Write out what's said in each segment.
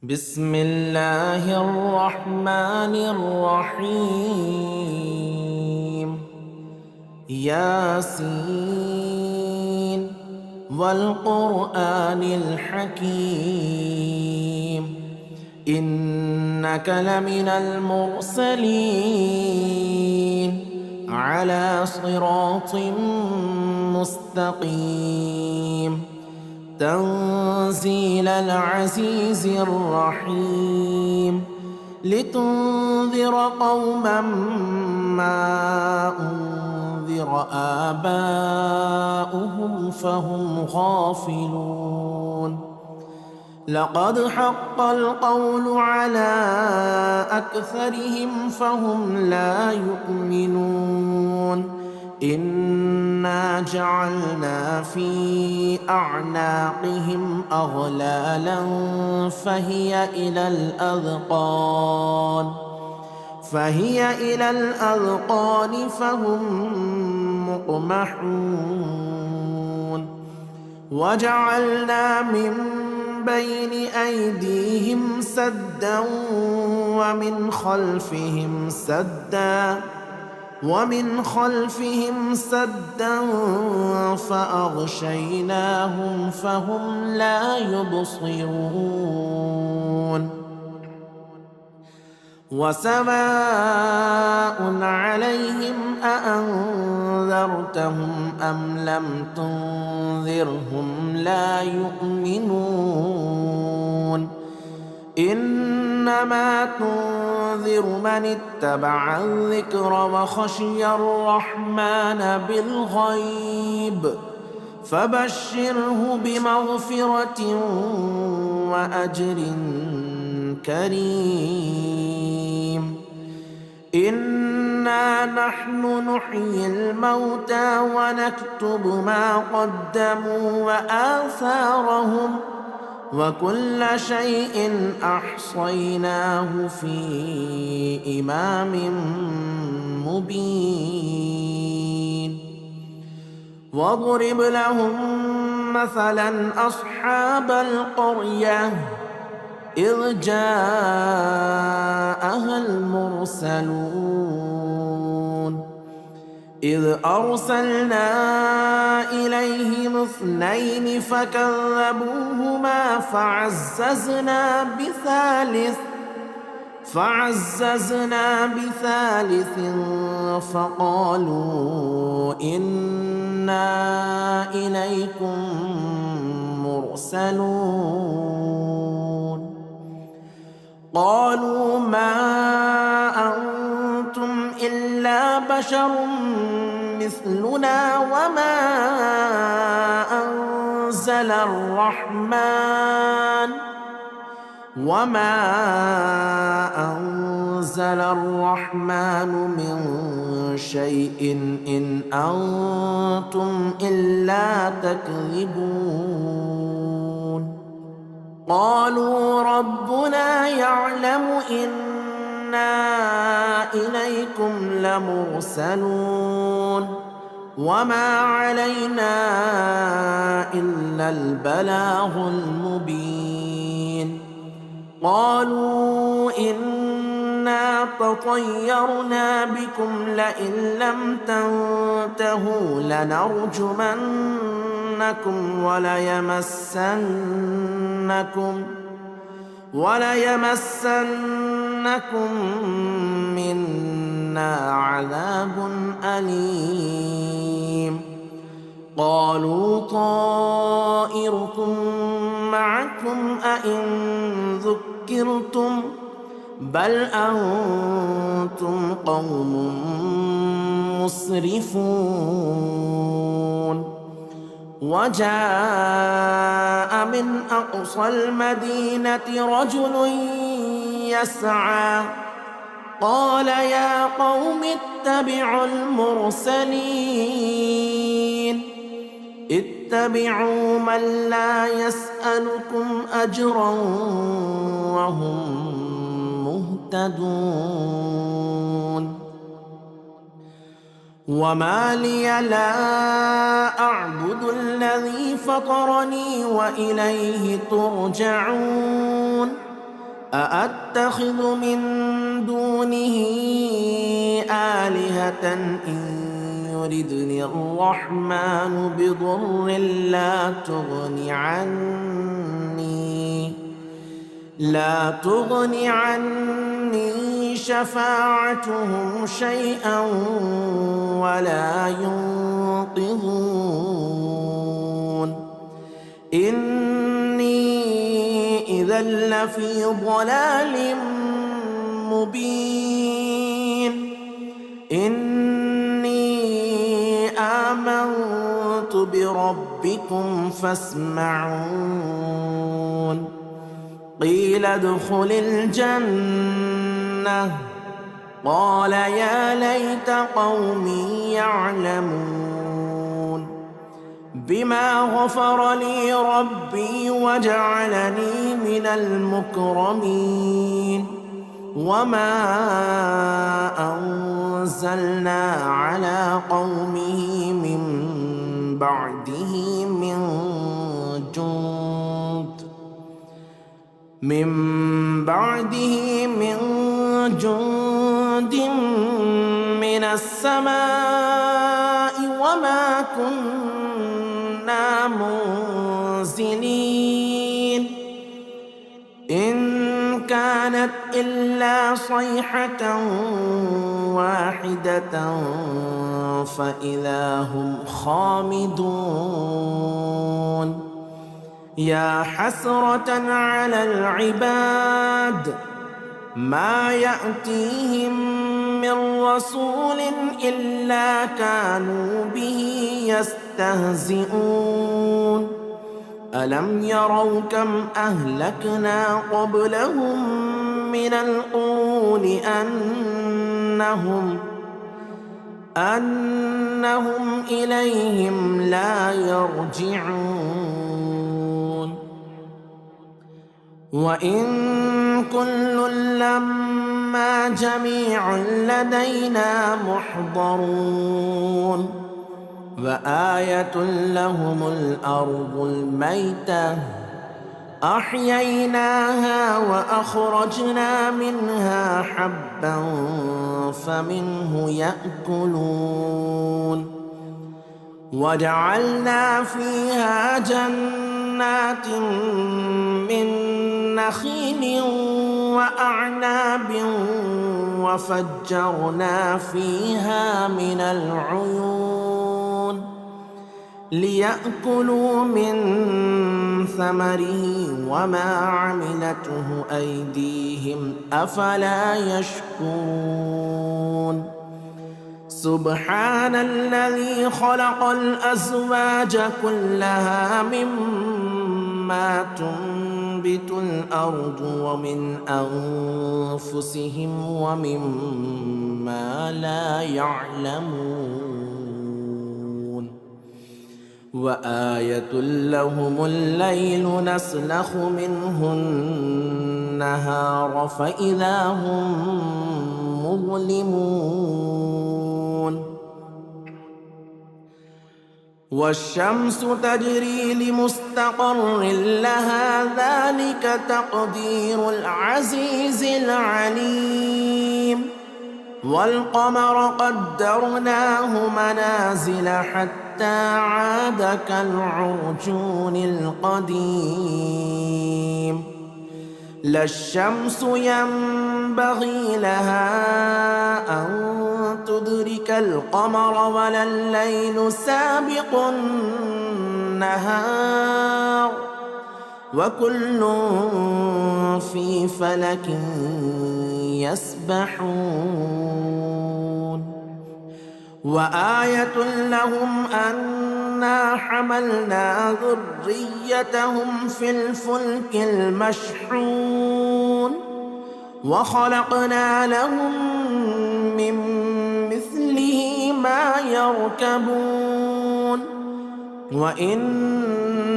بسم الله الرحمن الرحيم. ياسين والقرآن الحكيم إنك لمن المرسلين على صراط مستقيم تنزيل العزيز الرحيم لتنذر قوما ما أنذر آباؤهم فهم غافلون. لقد حق القول على أكثرهم فهم لا يؤمنون. إنا جعلنا في أعناقهم أغلالا فهي إلى الأذقان فهم مقمحون. وجعلنا من بين أيديهم سدا ومن خلفهم سدا فأغشيناهم فهم لا يبصرون. وسواء عليهم أأنذرتهم أم لم تنذرهم لا يؤمنون. إنما تنذر من اتبع الذكر وخشي الرحمن بالغيب فبشره بمغفرة وأجر كريم. إنا نحن نحيي الموتى ونكتب ما قدموا وآثارهم وكل شيء أحصيناه في إمام مبين. واضرب لهم مثلا أصحاب القرية إذ جاءها المرسلون إذ أرسلنا إليهم 2 فكذبوهما فعززنا بثالث فقالوا إنا إليكم مرسلون. قالوا ما أنتم إلا بشر مثلنا وما أنزل الرحمن من شيء إن أنتم إلا تكذبون. قالوا ربنا يعلم إنا إليكم لمرسلون وما علينا إلا البلاغ المبين. قالوا إنا تطيرنا بكم لئن لم تنتهوا لنرجمنكم وليمسنكم منا عذاب أليم. قالوا طائركم معكم أئن ذكرتم بل أنتم قوم مسرفون. وجاء من أقصى المدينة رجل يسعى قال يا قوم اتبعوا المرسلين اتبعوا من لا يسألكم أجرا وهم مهتدون. وما لي لا أعبد الذي فطرني وإليه ترجعون أأتخذ من دونه آلهة إن يردني الرحمن بضر لا تغن عني شفاعتهم شيئا ولا ينقذون إني إذا لفي ضلال مبين إني آمنت بربكم فاسمعون قيل ادخل الجنة قال يا ليت قومي يعلمون بما غفر لي ربي وجعلني من المكرمين وما أنزلنا على قومه من بعده من جند من السماء وما كنا منزلين إن كانت إلا صيحة واحدة فإذا هم خامدون يا حسرة على العباد ما يأتيهم من رسول إلا كانوا به يستهزئون ألم يروا كم أهلكنا قبلهم من القرون أنهم إليهم لا يرجعون وإن كل لما جميع لدينا محضرون وآية لهم الأرض الميتة أحييناها وأخرجنا منها حبا فمنه يأكلون وجعلنا فيها جنات من نخيل وأعناب وفجرنا فيها من العيون ليأكلوا من ثمره وما عملته أيديهم أفلا يشكرون سبحان الذي خلق الأزواج كلها مما تنبت الأرض ومن أنفسهم ومما لا يعلمون وآية لهم الليل نسلخ منه النهار فإذا هم مظلمون والشمس تجري لمستقر لها ذلك تقدير العزيز العليم والقمر قدرناه منازل حتى عاد كالعرجون القديم لا الشمس ينبغي لها أن تدرك القمر ولا الليل سابق النهار وكل في فلك يسبحون وآية لهم أنا حملنا ذريتهم في الفلك المشحون وخلقنا لهم من مثله ما يركبون وإن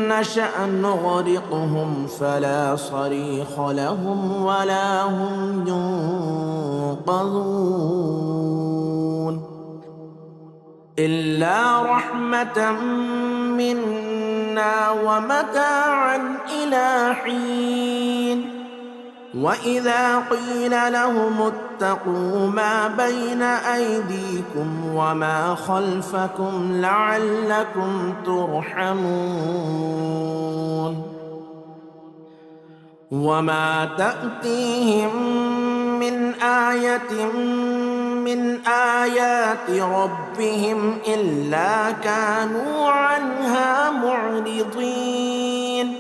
نشأ نغرقهم فلا صريخ لهم ولا هم ينقذون إلا رحمة منا ومتاعا إلى حين وإذا قيل لهم اتقوا ما بين أيديكم وما خلفكم لعلكم ترحمون وما تأتيهم من آية من آيات ربهم إلا كانوا عنها معرضين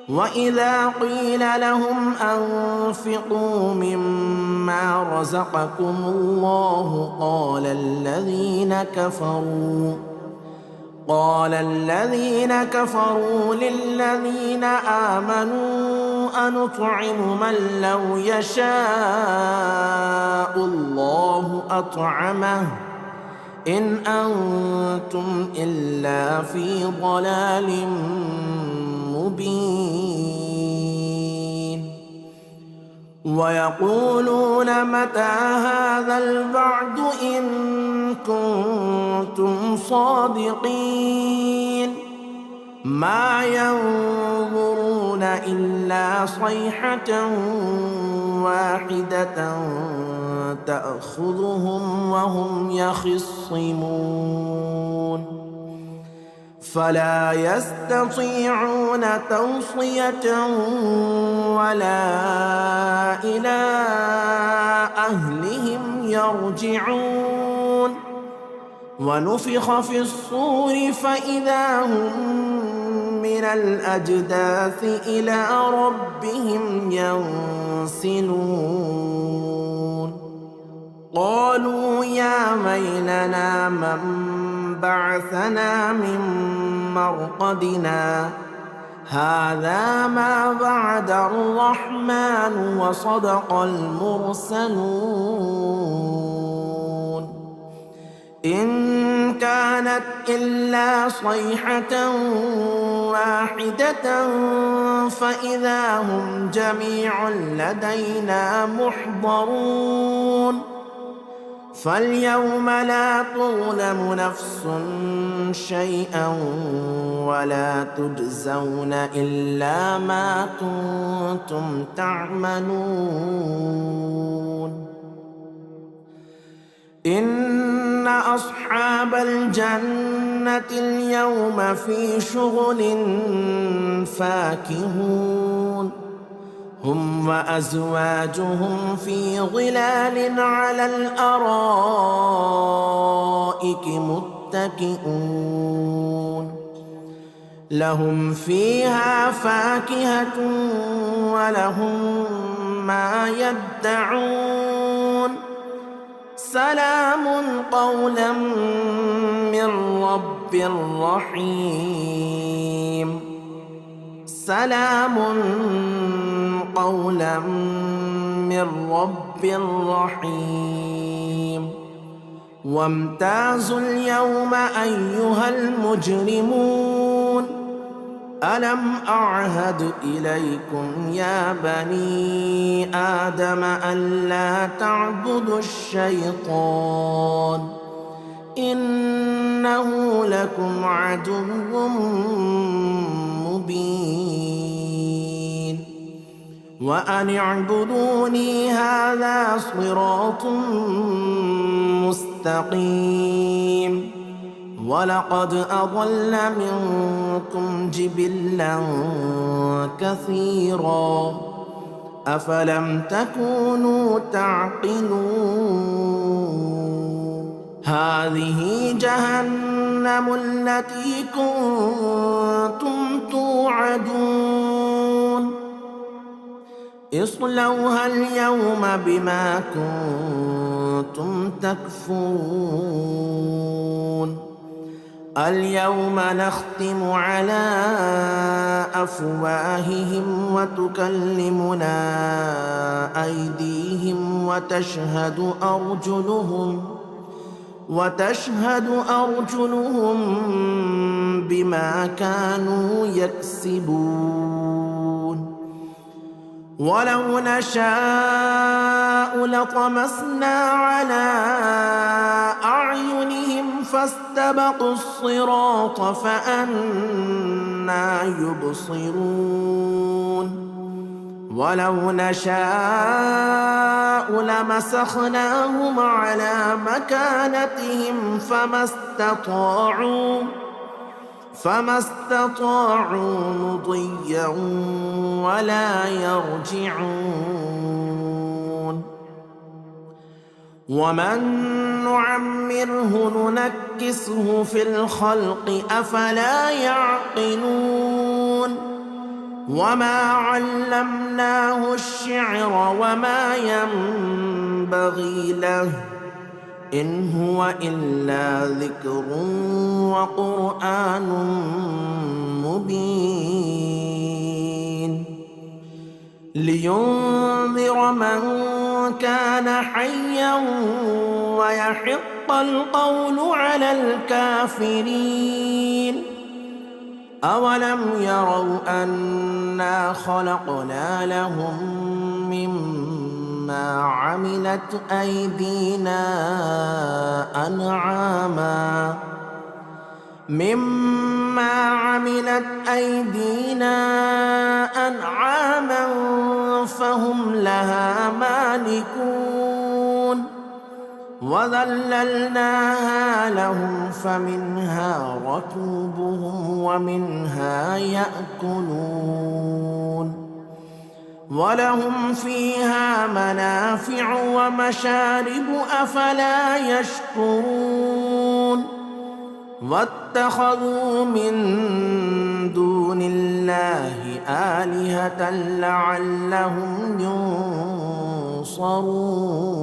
وإذا قيل لهم أنفقوا مما رزقكم الله قال الذين كفروا للذين آمنوا أنطعم من لو يشاء الله أطعمه إن أنتم إلا في ضلال مبين ويقولون متى هذا الوعد إن كنتم صادقين ما ينظرون إلا صيحة واحدة تأخذهم وهم يخصمون فلا يستطيعون توصية ولا إلى أهلهم يرجعون ونفخ في الصور فإذا هم من الأجداث إلى ربهم ينسلون قالوا يا ويلنا من بعثنا من مرقدنا هذا ما وعد الرحمن وصدق المرسلون إن كانت إلا صيحة واحدة فإذا هم جميع لدينا محضرون فاليوم لا تظلم نفس شيئا ولا تجزون إلا ما كنتم تعملون إن أصحاب الجنة اليوم في شغل فاكهون هم وأزواجهم في ظلال على الأرائك متكئون لهم فيها فاكهة ولهم ما يدعون سلام قولا من رب رحيم سلام قولا من رب رحيم وامتازوا اليوم أيها المجرمون ألم أعهد إليكم يا بني آدم ألا تعبدوا الشيطان إنه لكم عدو مبين وأن اعبدوني هذا صراط مستقيم ولقد أضل منكم جبلا كثيرا أفلم تكونوا تعقلون هذه جهنم التي كنتم توعدون اصلوها اليوم بما كنتم تكفرون اليوم نختم على أفواههم وتكلمنا أيديهم وتشهد أرجلهم بما كانوا يكسبون ولو نشاء لطمسنا على أعينهم فاستبقوا الصراط فأنى يبصرون ولو نشاء لمسخناهم على مكانتهم فما استطاعوا مضيا ولا يرجعون. ومن نعمره ننكسه في الخلق أفلا يعقلون. وما علمناه الشعر وما ينبغي له إن هو إلا ذكر وقرآن مبين لينذر من كان حيا ويحق القول على الكافرين. أولم يروا أنا خلقنا لهم مما عملت أيدينا أنعاما فهم لها مالكون. وذللناها لهم فمنها ركوبهم ومنها يأكلون ولهم فيها منافع ومشارب أفلا يشكرون. واتخذوا من دون الله آلهة لعلهم ينصرون.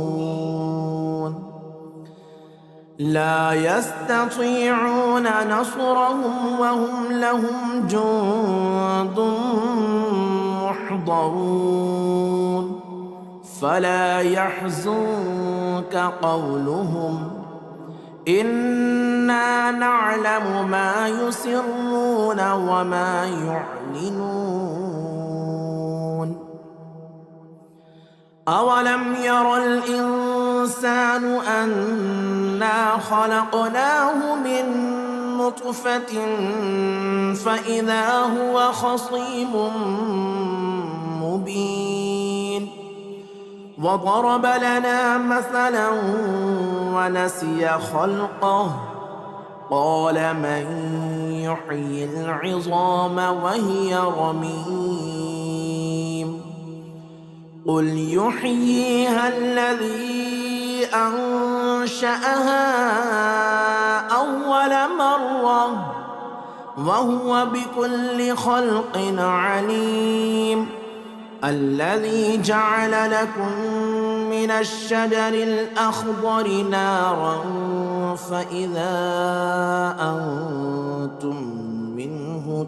لا يستطيعون نصرهم وهم لهم جند محضرون. فلا يحزنك قولهم إنا نعلم ما يسرون وما يعلنون. أولم ير الإنسان أنا خلقناه من نطفة فإذا هو خصيم مبين. وضرب لنا مثلا ونسي خلقه قال من يحيي العظام وهي رميم. قل يحييها الذي أنشأها أول مرة وهو بكل خلق عليم. الذي جعل لكم من الشجر الأخضر نارا فإذا أنتم منه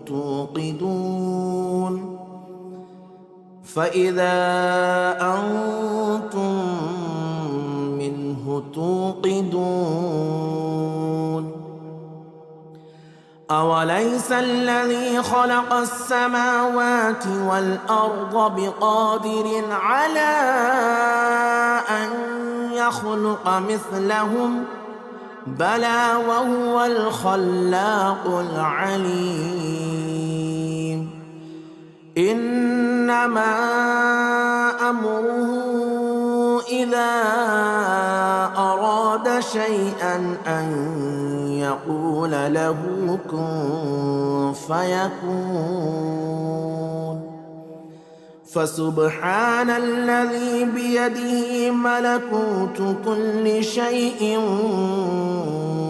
توقدون. أوليس الذي خلق السماوات والأرض بقادر على أن يخلق مثلهم بلى وهو الخلاق العليم. إنما أمره إذا أراد شيئا أن يقول له كن فيكون. فسبحان الذي بيده ملكوت كل شيء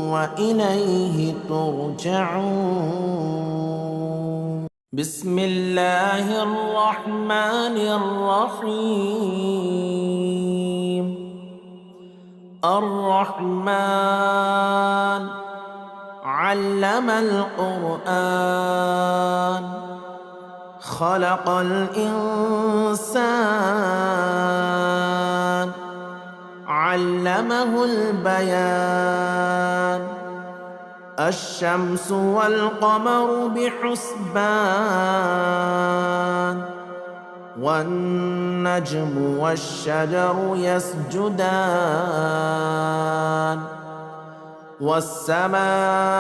وإليه ترجعون. بسم الله الرحمن الرحيم. الرحمن علم القرآن خلق الإنسان علمه البيان. الشمس والقمر بحسبان والنجم والشجر يسجدان. والسماء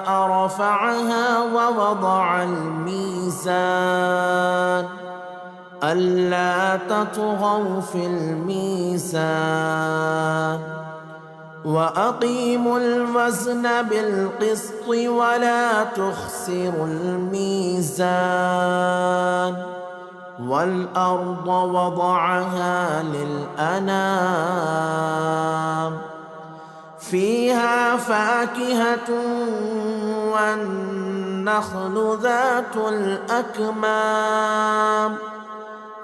رفعها ووضع الميزان ألا تطغوا في الميزان وأقيموا الوزن بالقسط ولا تخسروا الميزان والأرض وضعها للأنام فيها فاكهة والنخل ذات الأكمام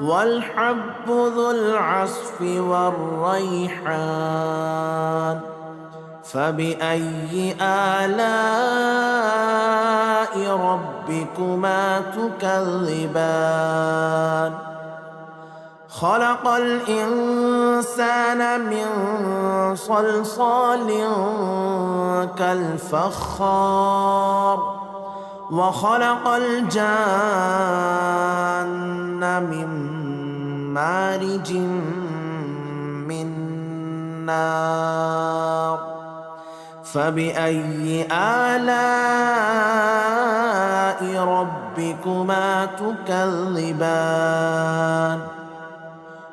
والحب ذو العصف والريحان فبأي آلاء ربكما تكذبان خلق الإنسان من صلصال كالفخار وخلق الجان من مارج من نار فبأي آلاء ربكما تكذبان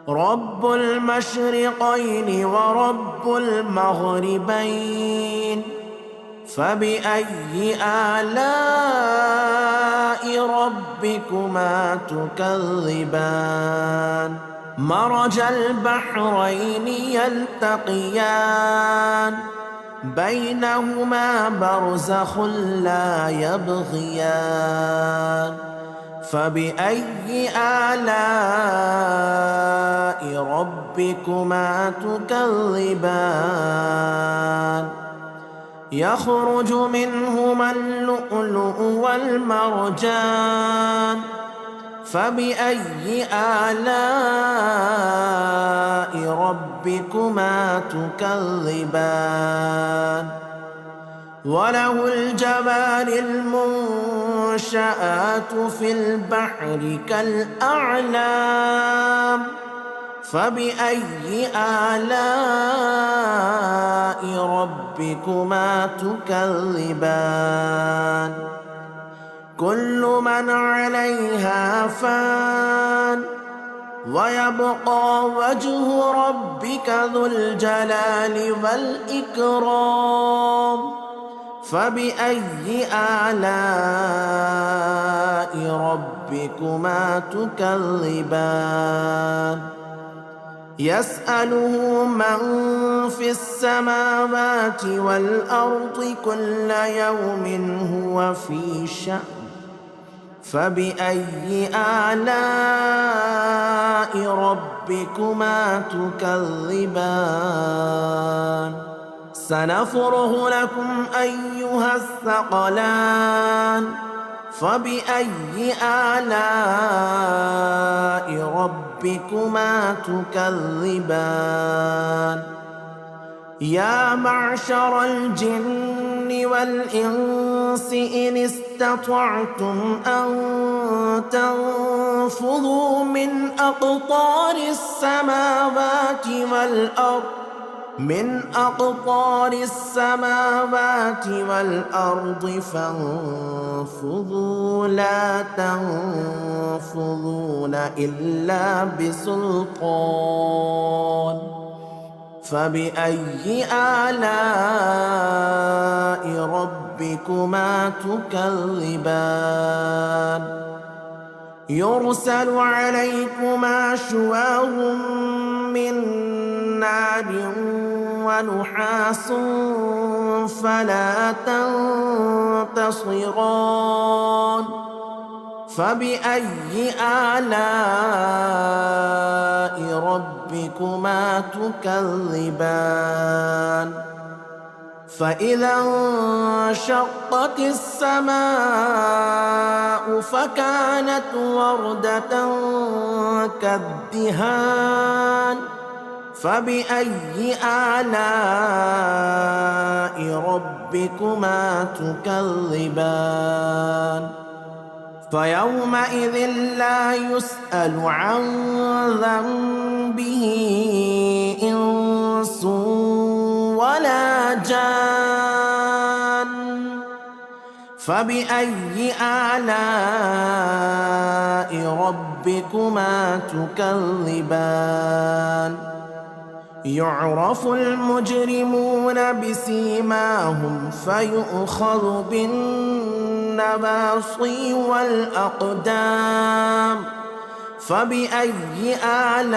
رب المشرقين ورب المغربين فبأي آلاء ربكما تكذبان مرج البحرين يلتقيان بينهما برزخ لا يبغيان فبأي آلاء ربكما تكذبان يخرج منهما اللؤلؤ والمرجان فبأي آلاء ربكما تكذبان وله الجبال المنشآت في البحر كالأعلام فبأي آلاء ربكما تكذبان كل من عليها فان ويبقى وجه ربك ذو الجلال والإكرام فبأي آلاء ربكما تكذبان يسأله من في السماوات والأرض كل يوم هو في شأن فبأي آلاء ربكما تكذبان سنفرغ لكم أيها الثقلان فبأي آلاء ربكما تكذبان يا معشر الجن والإنس إن استطعتم أن تنفذوا من أقطار السماوات والأرض فانفذوا لا تنفذون إلا بسلطان فبأي آلاء ربكما تكذبان يرسل عليكما شواظ من نار ونحاس فلا تنتصران فبأي آلاء ربكما تكذبان فإذا انشقت السماء فكانت وردة كالدهان فبأي آلاء ربكما تكذبان فيومئذ لا يسأل عن ذنبه إنس ولا جان فبأي آلاء ربكما ربكما تكذبان يعرف المجرمون بسيماهم فيؤخذ بالنواصي والأقدام فبأي آلاء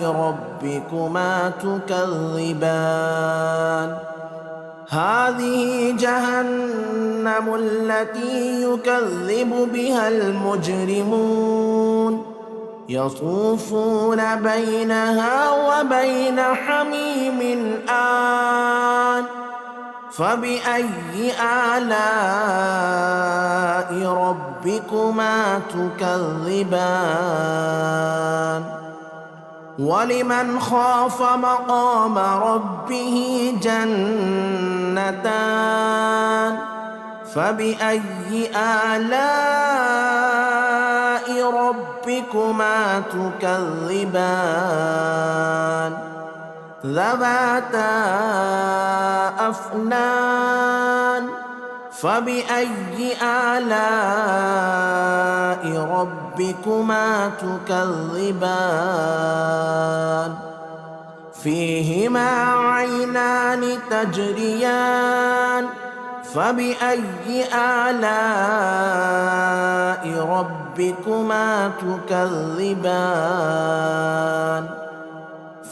ربكما تكذبان هذه جهنم التي يكذب بها المجرمون يطوفون بينها وبين حميم آن فبأي آلاء ربكما تكذبان ولمن خاف مقام ربه جنتان فبأي آلاء ربكما تكذبان ذواتا أفنان فبأي آلاء ربكما تكذبان فيهما عينان تجريان فبأي آلاء ربكما تكذبان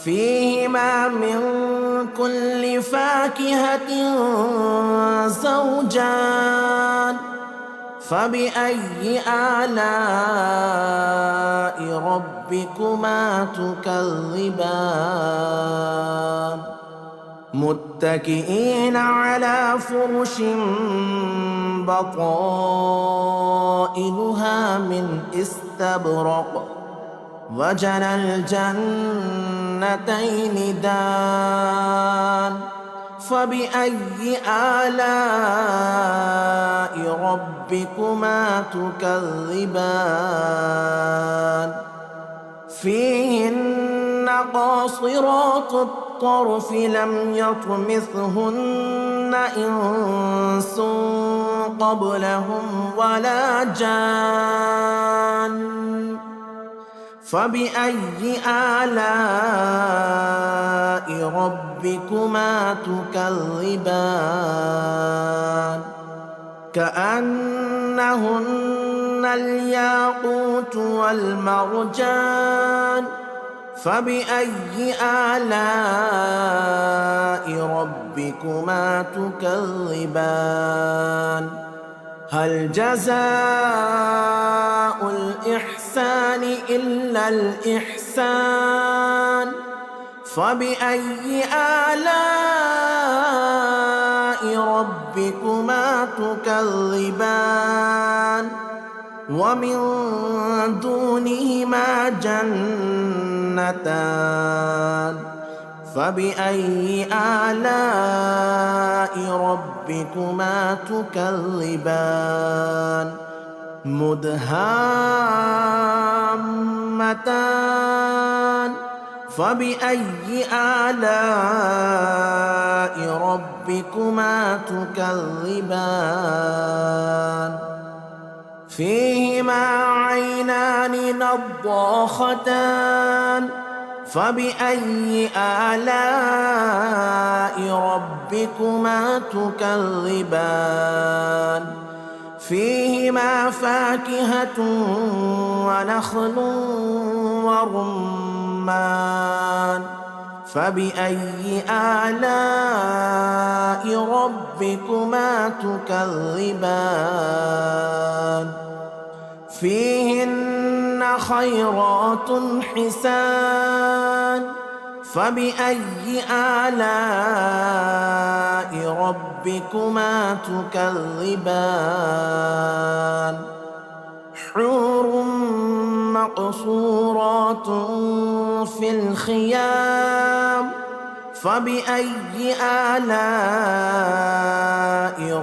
فيهما من كل فاكهة زوجان فبأي آلاء ربكما تكذبان متكئين على فرش بطائنها من استبرق وجنى الجنتين دان فبأي آلاء ربكما تكذبان فيهن قاصرات الطرف لم يطمثهن إنس قبلهم ولا جان فبأي آلاء ربكما تكذبان كأنهن الياقوت والمرجان فبأي آلاء ربكما تكذبان هل جزاء الإحسان إلا الإحسان فبأي آلاء ربكما تكذبان ومن دونهما جنتان فبأي آلاء ربكما تكذبان مدهامتان فبأي آلاء ربكما تكذبان فيهما عينان نضاختان فبأي آلاء ربكما تكذبان فيهما فاكهة ونخل ورمان فبأي آلاء ربكما تكذبان فيهن خيرات حسان فبأي آلاء ربكما تكذبان حور مقصورات في الخيام فبأي آلاء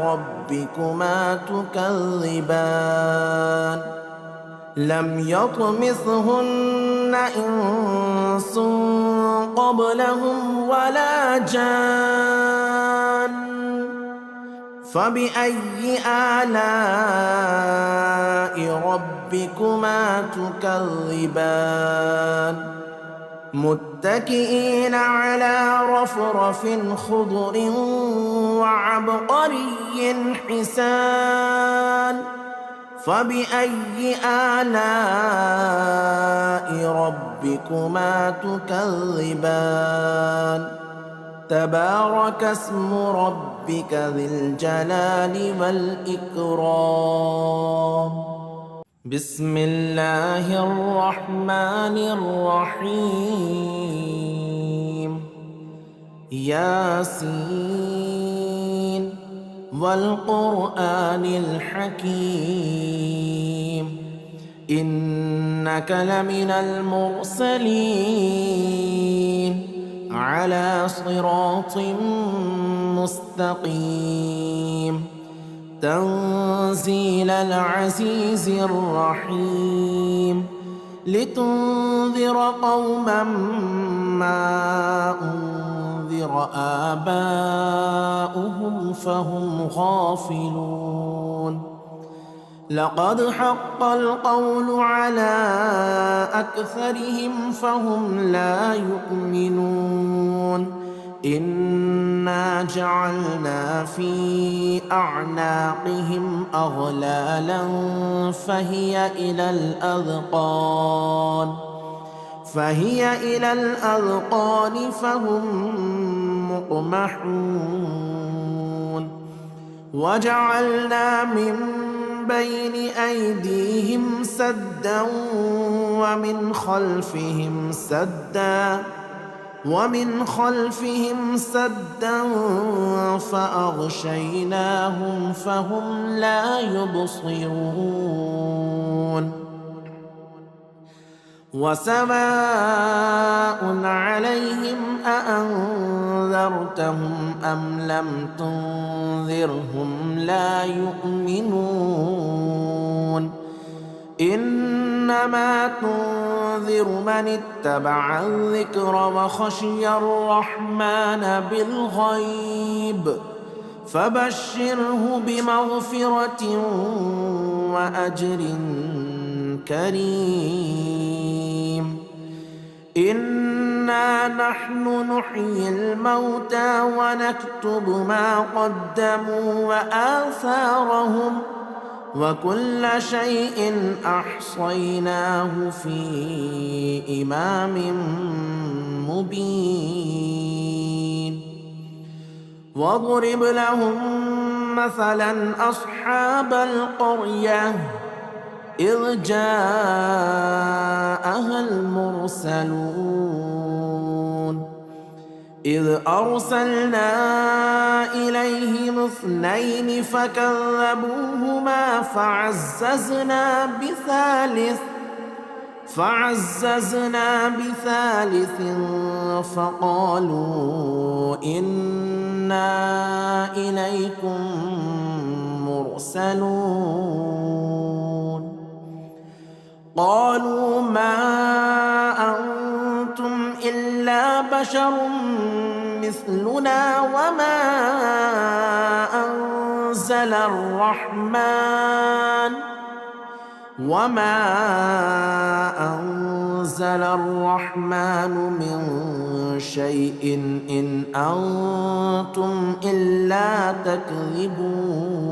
ربكما تكذبان لم يطمثهن إنس قبلهم ولا جان فبأي آلاء ربكما ربكما تكذبان متكئين على رفرف خضر وعبقري حسان فبأي آلاء ربكما تكذبان تبارك اسم ربك ذي الجلال والإكرام بسم الله الرحمن الرحيم ياسين والقرآن الحكيم إنك لمن المرسلين على صراط مستقيم تنزيل العزيز الرحيم لتنذر قوما ما أنذر آباؤهم فهم غافلون لقد حق القول على أكثرهم فهم لا يؤمنون إنا جعلنا في أعناقهم أغلالا فهي إلى الأذقان فهم مقمحون وجعلنا من بين أيديهم سدا ومن خلفهم سدا فأغشيناهم فهم لا يبصرون وسواء عليهم أأنذرتهم أم لم تنذرهم لا يؤمنون إنما تنذر من اتبع الذكر وخشي الرحمن بالغيب فبشره بمغفرة وأجر كريم إنا نحن نحيي الموتى ونكتب ما قدموا وآثارهم وكل شيء أحصيناه في إمام مبين واضرب لهم مثلا أصحاب القرية إذ جاءها المرسلون إذ أرسلنا إليهم 2 فكذبوهما فعززنا بثالث فقالوا إنا إليكم مرسلون قالوا ما أنتم إلا بشر مثلنا وما أنزل الرحمن من شيء إن أنتم إلا تكذبون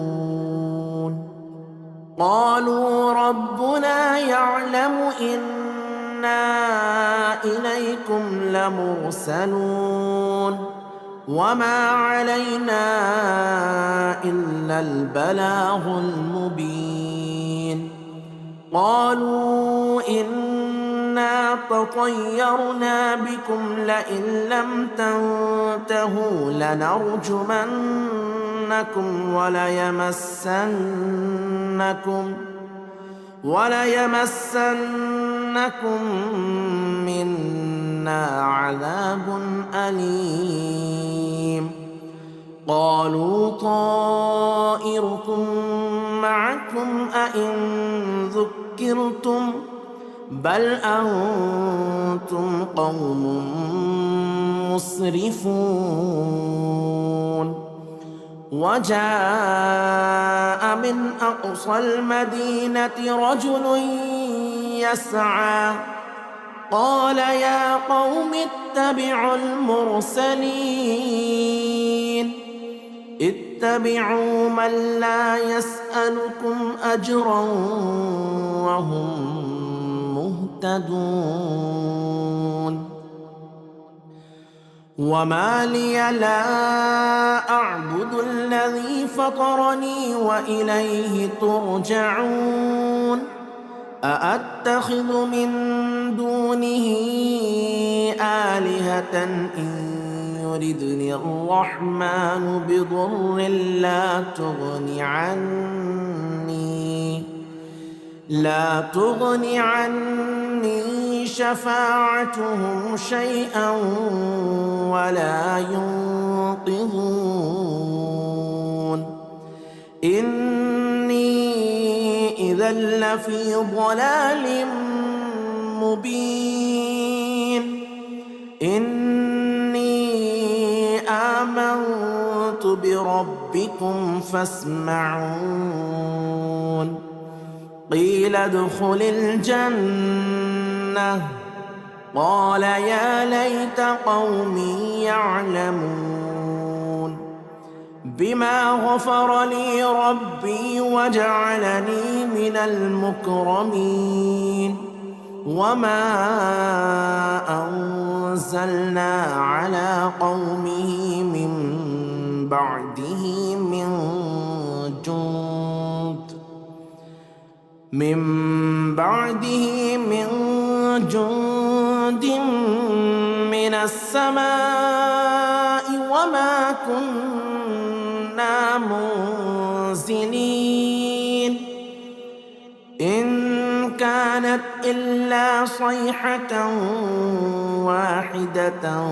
قالوا ربنا يعلم إنا إليكم لمرسلون وما علينا إلا البلاغ المبين قالوا إنا تطيرنا بكم لئن لم تنتهوا لنرجمنكم وليمسنكم منا عذاب أليم قالوا طائركم معكم أئن ذكرتم بل أنتم قوم مسرفون وجاء من أقصى المدينة رجل يسعى قال يا قوم اتبعوا المرسلين اتبعوا من لا يسألكم أجرا وهم مهتدون وما لي لا أعبد الذي فطرني وإليه ترجعون أأتخذ من دونه آلهة إن يردني الرحمن بضر لا تغني عني شفاعتهم شيئا ولا ينقذون إني إذا لفي ضلال مبين إني آمنت بربكم فاسمعون قيل ادخل الجنة قال يا ليت قومي يعلمون بما غفر لي ربي وجعلني من المكرمين وما أنزلنا على قومه من بعده من جند من السماء وما كنا منزلين إن كانت إلا صيحة واحدة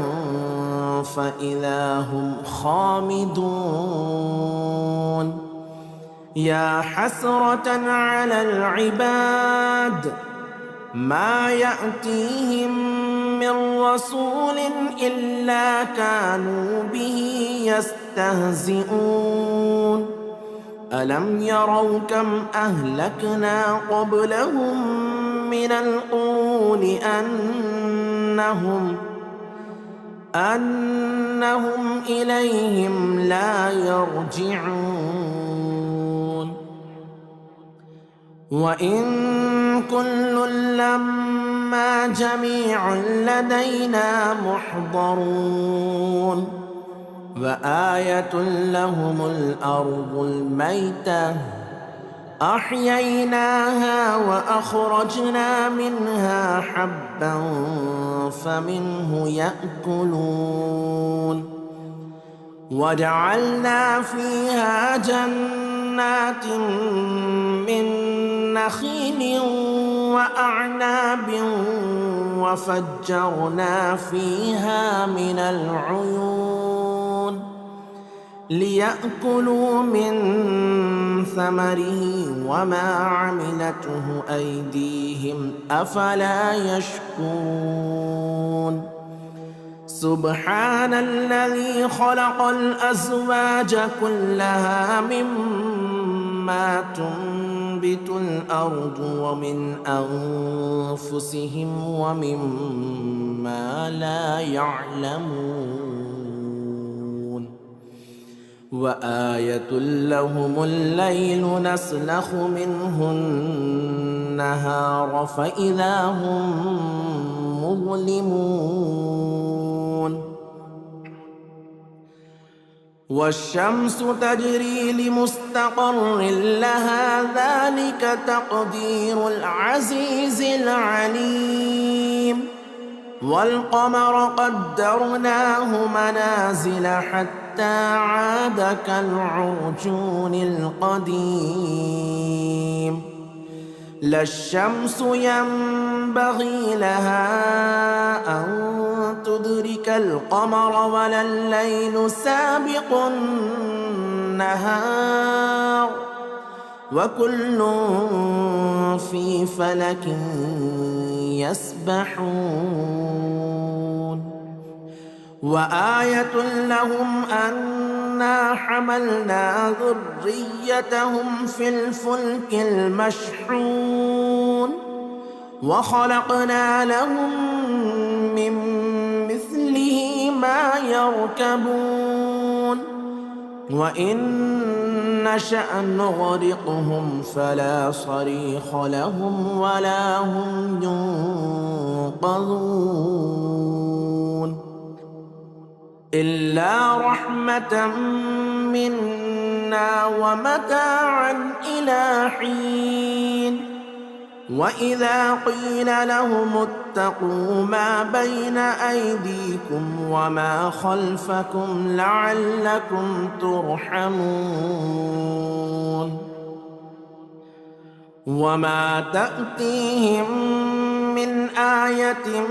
فإذا هم خامدون يا حسرة على العباد ما يأتيهم من رسول إلا كانوا به يستهزئون ألم يروا كم أهلكنا قبلهم من القرون أنهم إليهم لا يرجعون وإن كل لما جميع لدينا محضرون وآية لهم الأرض الميتة أحييناها وأخرجنا منها حبا فمنه يأكلون وجعلنا فيها جنات من نخيل وأعناب وفجرنا فيها من العيون ليأكلوا من ثمره وما عملته أيديهم أفلا يشكرون سبحان الذي خلق الأزواج كلها مما تنبت الأرض ومن أنفسهم ومما لا يعلمون وآية لهم الليل نسلخ منه النهار فإذا هم مظلمون والشمس تجري لمستقر لها ذلك تقدير العزيز العليم والقمر قدرناه منازل حتى عاد كالعرجون القديم لا الشمس ينبغي لها أن تدرك القمر ولا الليل سابق النهار وكل في فلك يسبحون وآية لهم أن أنا حملنا ذريتهم في الفلك المشحون وخلقنا لهم من مثله ما يركبون وإن نشأ نغرقهم فلا صريخ لهم ولا هم ينقذون إلا رحمة منا ومتاعا إلى حين وإذا قيل لهم اتقوا ما بين أيديكم وما خلفكم لعلكم ترحمون وما تأتيهم من آية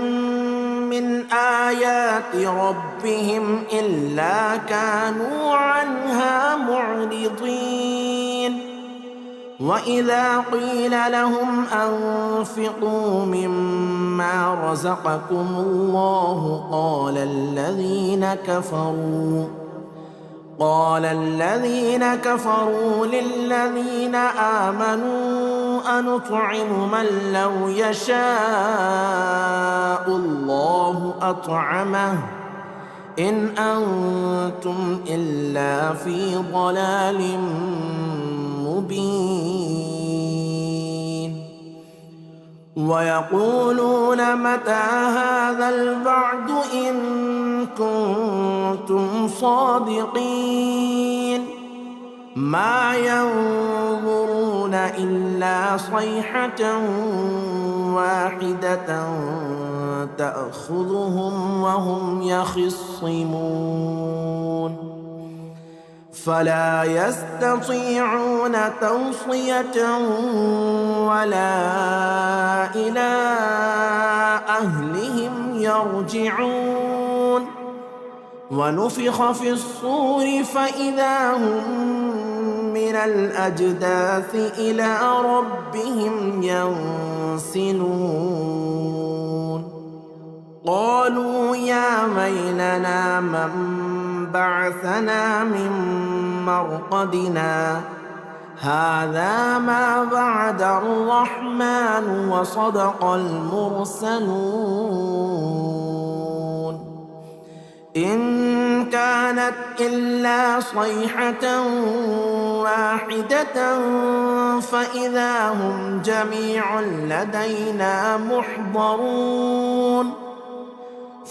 من آيات ربهم إلا كانوا عنها معرضين وإذا قيل لهم أنفقوا مما رزقكم الله قال الذين كفروا للذين آمنوا أنطعم من لو يشاء الله أطعمه إن أنتم إلا في ضلال مبين ويقولون متى هذا الوعد إن كنتم صادقين ما ينظرون إلا صيحة واحدة تأخذهم وهم يخصمون فلا يستطيعون توصية ولا إلى أهلهم يرجعون ونفخ في الصور فإذا هم من الأجداث إلى ربهم ينسلون قالوا يا ويلنا من بعثنا من مرقدنا هذا ما وعد الرحمن وصدق المرسلون إن كانت إلا صيحة واحدة فإذا هم جميع لدينا محضرون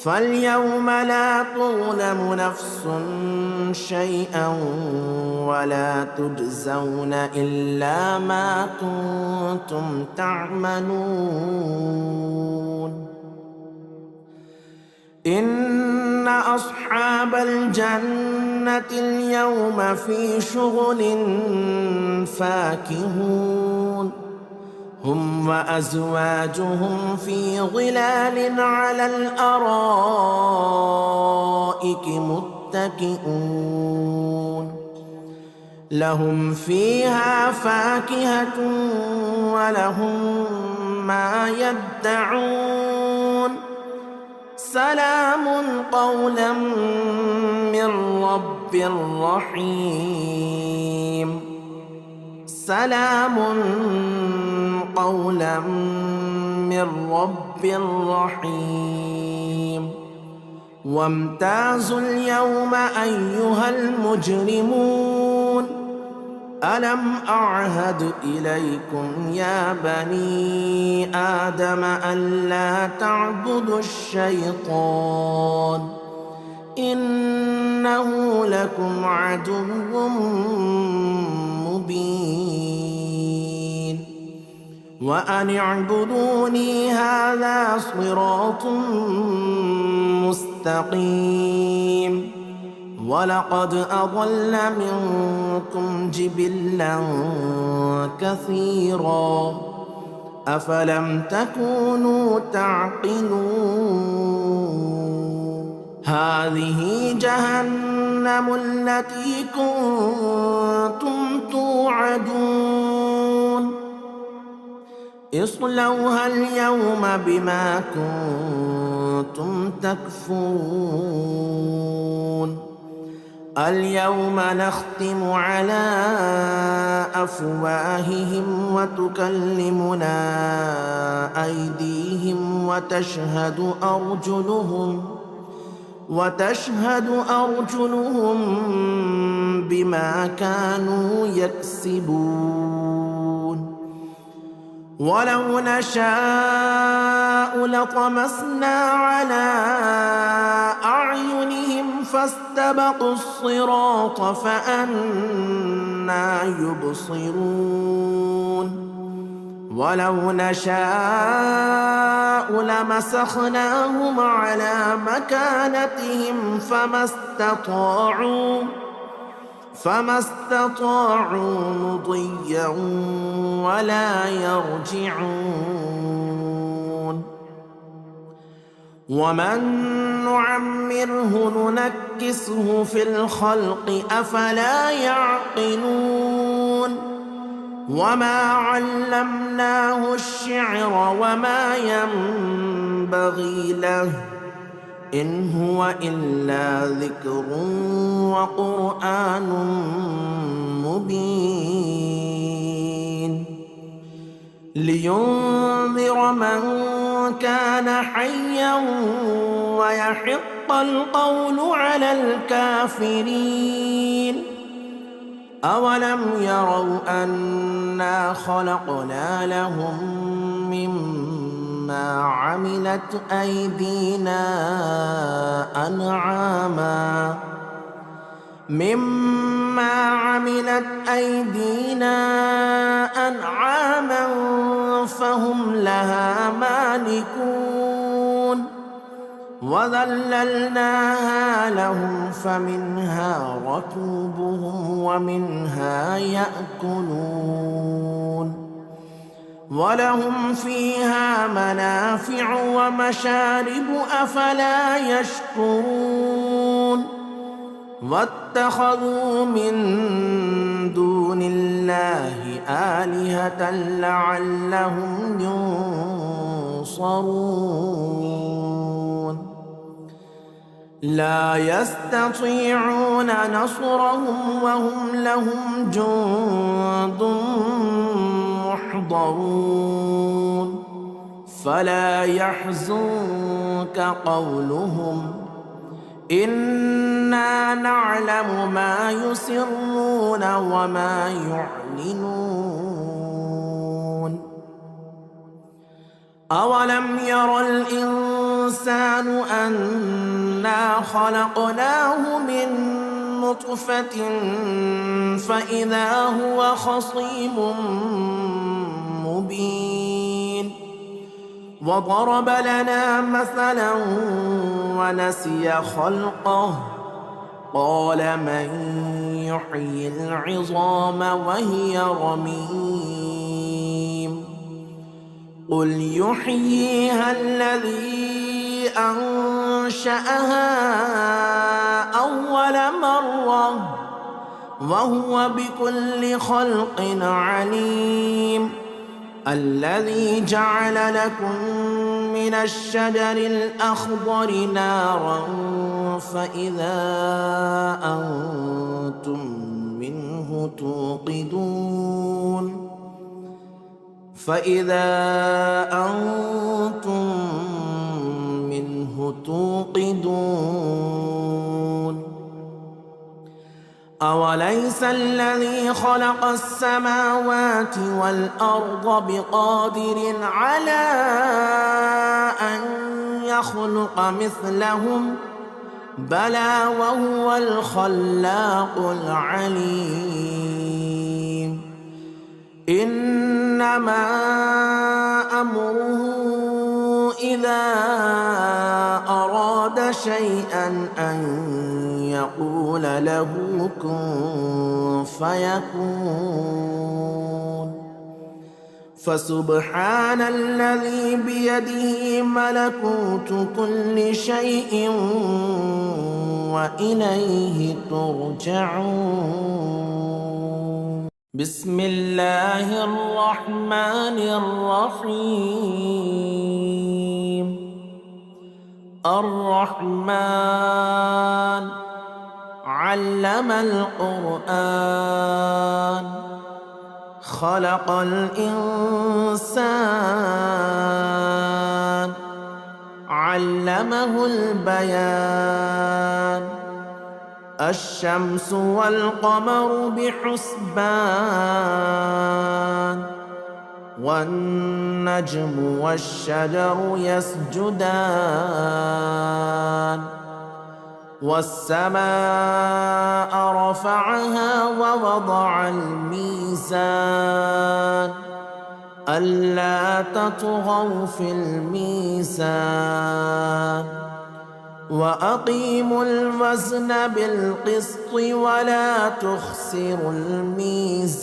فاليوم لا تظلم نفس شيئا ولا تجزون إلا ما كنتم تعملون إن أصحاب الجنة اليوم في شغل فاكهون هم وأزواجهم في ظلال على الأرائك متكئون لهم فيها فاكهة ولهم ما يدعون سلام قولا من رب رحيم سلام قولا من رب رحيم وامتازوا اليوم أيها المجرمون ألم أعهد إليكم يا بني آدم ألا تعبدوا الشيطان إنه لكم عدو مبين وأن اعبدوني هذا صراط مستقيم ولقد أضل منكم جبلا كثيرا أفلم تكونوا تعقلون هذه جهنم التي كنتم توعدون اصلوها اليوم بما كنتم تكفرون اليوم نختم على أفواههم وتكلمنا أيديهم وتشهد أرجلهم بما كانوا يكسبون ولو نشاء لطمسنا على أعينهم فاستبقوا الصراط فأنى يبصرون ولو نشاء لمسخناهم على مكانتهم فما استطاعوا مضيا ولا يرجعون ومن نعمره ننكسه في الخلق أفلا يعقلون وما علمناه الشعر وما ينبغي له إن هو إلا ذكر وقرآن مبين لينذر من كان حيا ويحق القول على الكافرين أولم يروا أنا خلقنا لهم مما عملت أيدينا أنعاما فهم لها مالكون وذللناها لهم فمنها ركوبهم ومنها يأكلون ولهم فيها منافع ومشارب أفلا يشكرون واتخذوا من دون الله آلهة لعلهم ينصرون لا يستطيعون نصرهم وهم لهم جند محضرون فلا يحزنك قولهم إنا نعلم ما يسرون وما يعلنون أولم ير الإنسان أنا خلقناه من نطفة فإذا هو خصيم مبين وضرب لنا مثلا ونسي خلقه قال من يحيي العظام وهي رميم قل يحييها الذي أنشأها أول مرة وهو بكل خلق عليم الذي جعل لكم من الشجر الأخضر نارا فإذا أنتم منه توقدون أوليس الذي خلق السماوات والأرض بقادر على أن يخلق مثلهم بلى وهو الخلاق العليم إنما أمره إذا أراد شيئا أن يقول له كن فيكون فسبحان الذي بيده ملكوت كل شيء وإليه ترجعون بسم الله الرحمن الرحيم الرحمن علم القرآن خلق الإنسان علمه البيان الشمس والقمر بحسبان والنجم والشجر يسجدان والسماء رفعها ووضع الميزان ألا تطغوا في الميزان وأقيموا الوزن بالقسط ولا تخسروا الميزان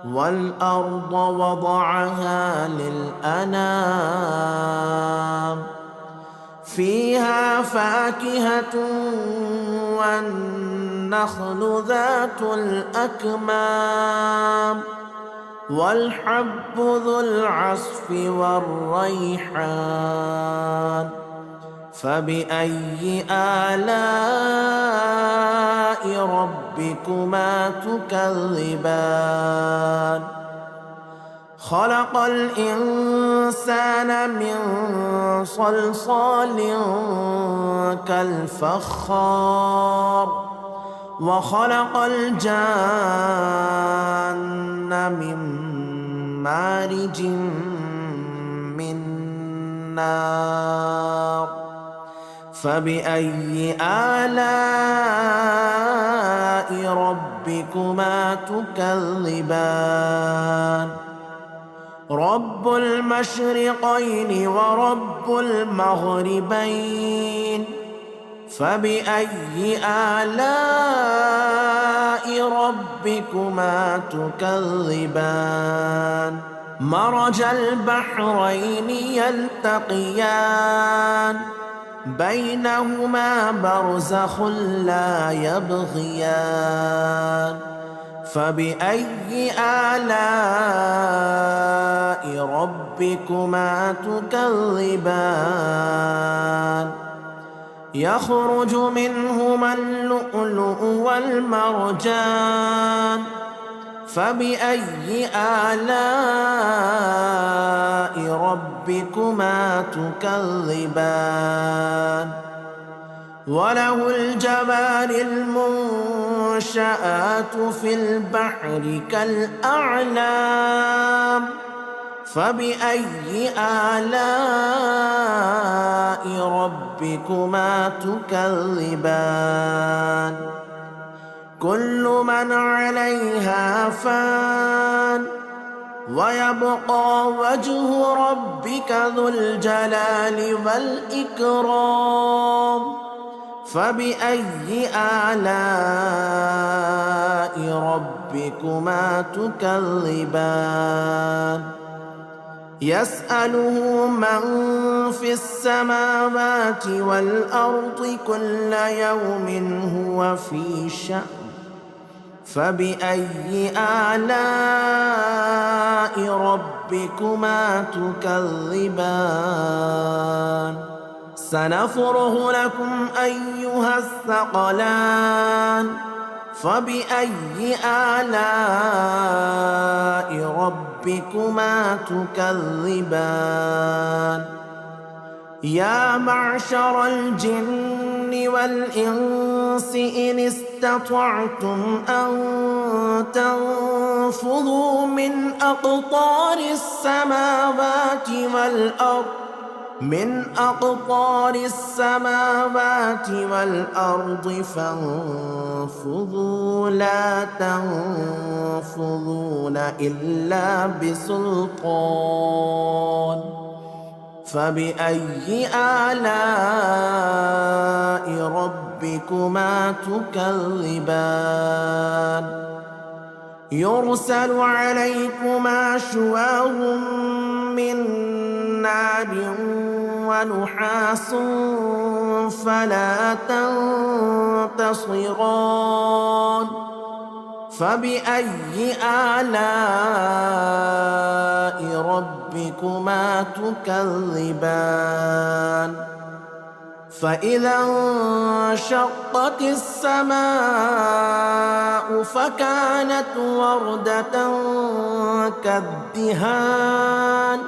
والأرض وضعها للأنام فيها فاكهة والنخل ذات الأكمام والحب ذو العصف والريحان فبأي آلاء ربكما تكذبان خلق الإنسان من صلصال كالفخار وخلق الجان من مارج من نار فبأي آلاء ربكما تكذبان رب المشرقين ورب المغربين فبأي آلاء ربكما تكذبان مرج البحرين يلتقيان بينهما برزخ لا يبغيان فبأي آلاء ربكما تكذبان يخرج منهما اللؤلؤ والمرجان فبأي آلاء ربكما تكذبان وله الجوار المنشآت في البحر كالأعلام فبأي آلاء ربكما تكذبان كل من عليها فان ويبقى وجه ربك ذو الجلال والإكرام فبأي آلاء ربكما تكذبان يسأله من في السماوات والأرض كل يوم هو في شأن فبأي آلاء ربكما تكذبان سنفرغ لكم أيها الثقلان فبأي آلاء ربكما تكذبان يا معشر الجن والإنس إن استطعتم أن تنفذوا من أقطار السماوات والأرض فانفذوا لا تنفذون إلا بسلطان فبأي آلاء ربكما تكذبان يرسل عليكما شواظ من نار ونحاس فلا تنتصران فبأي آلاء ربكما تكذبان فإذا انشقت السماء فكانت وردة كالدهان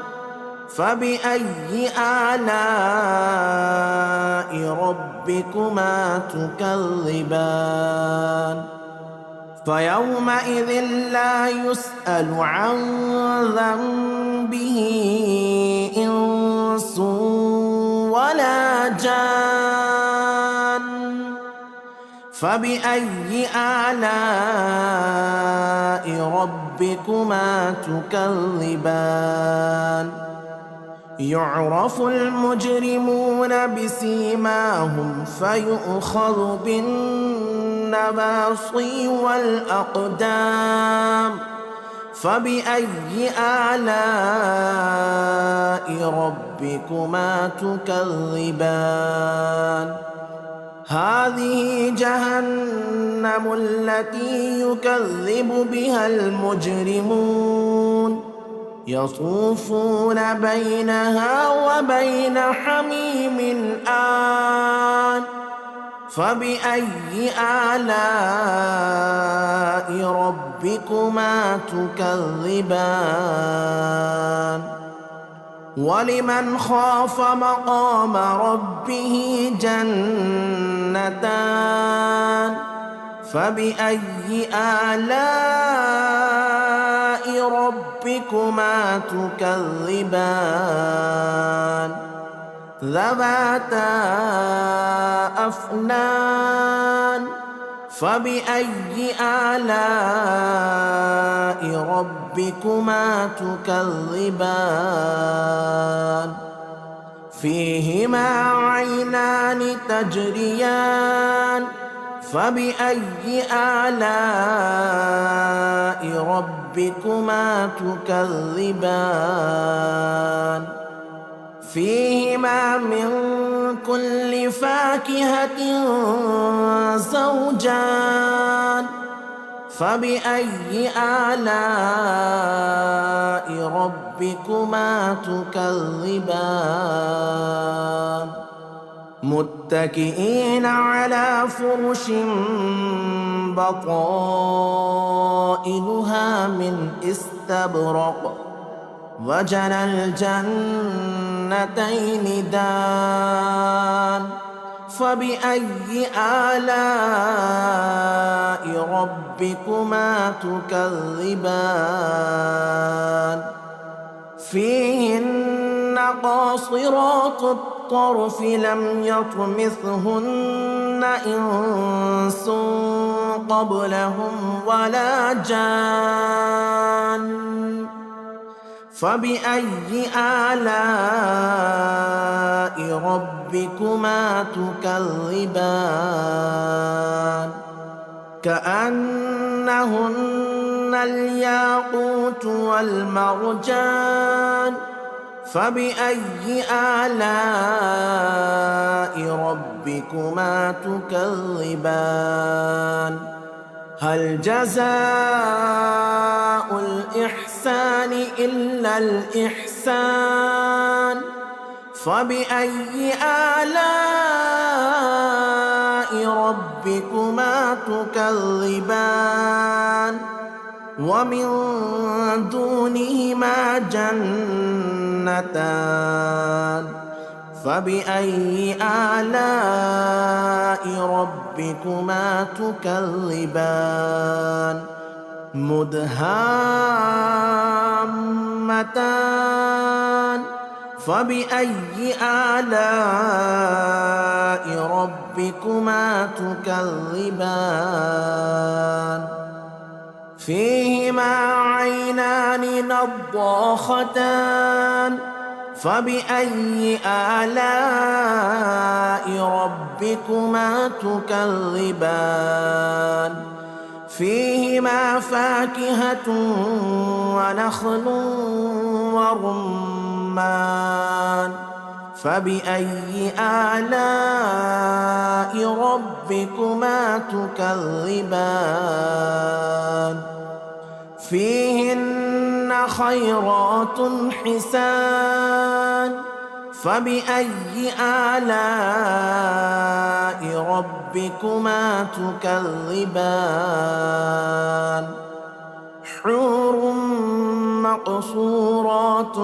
فبأي آلاء ربكما تكذبان فيومئذ لا يسأل عن ذنبه إنس ولا جان فبأي آلاء ربكما تكذبان يعرف المجرمون بسيماهم فيؤخذ بالنواصي والأقدام فبأي آلاء ربكما تكذبان هذه جهنم التي يكذب بها المجرمون يطوفون بينها وبين حميم آن فبأي آلاء ربكما تكذبان ولمن خاف مقام ربه جنتان فبأي آلاء ربكما تكذبان ذواتا أفنان فبأي آلاء ربكما تكذبان فيهما عينان تجريان فبأي آلاء ربكما تكذبان فيهما من كل فاكهة زوجان فبأي آلاء ربكما تكذبان متكئين على فرش بطائنها من استبرق وجنى الجنتين دان فبأي آلاء ربكما تكذبان فيهن قاصرات الطرف لم يطمثهن إنس قبلهم ولا جان فبأي آلاء ربكما تكذبان كأنهن الياقوت والمرجان فبأي آلاء ربكما تكذبان هل جزاء الإحسان إلا الإحسان فبأي آلاء ربكما تكذبان ومن دونهما جنتان فبأي آلاء ربكما تكذبان مدهامتان فبأي آلاء ربكما تكذبان فيهما عينان نضاختان فبأي آلاء ربكما تكذبان فيهما فاكهة ونخل ورمان فبأي آلاء ربكما تكذبان فيهن خيرات حسان فبأي آلاء ربكما تكذبان حور مقصورات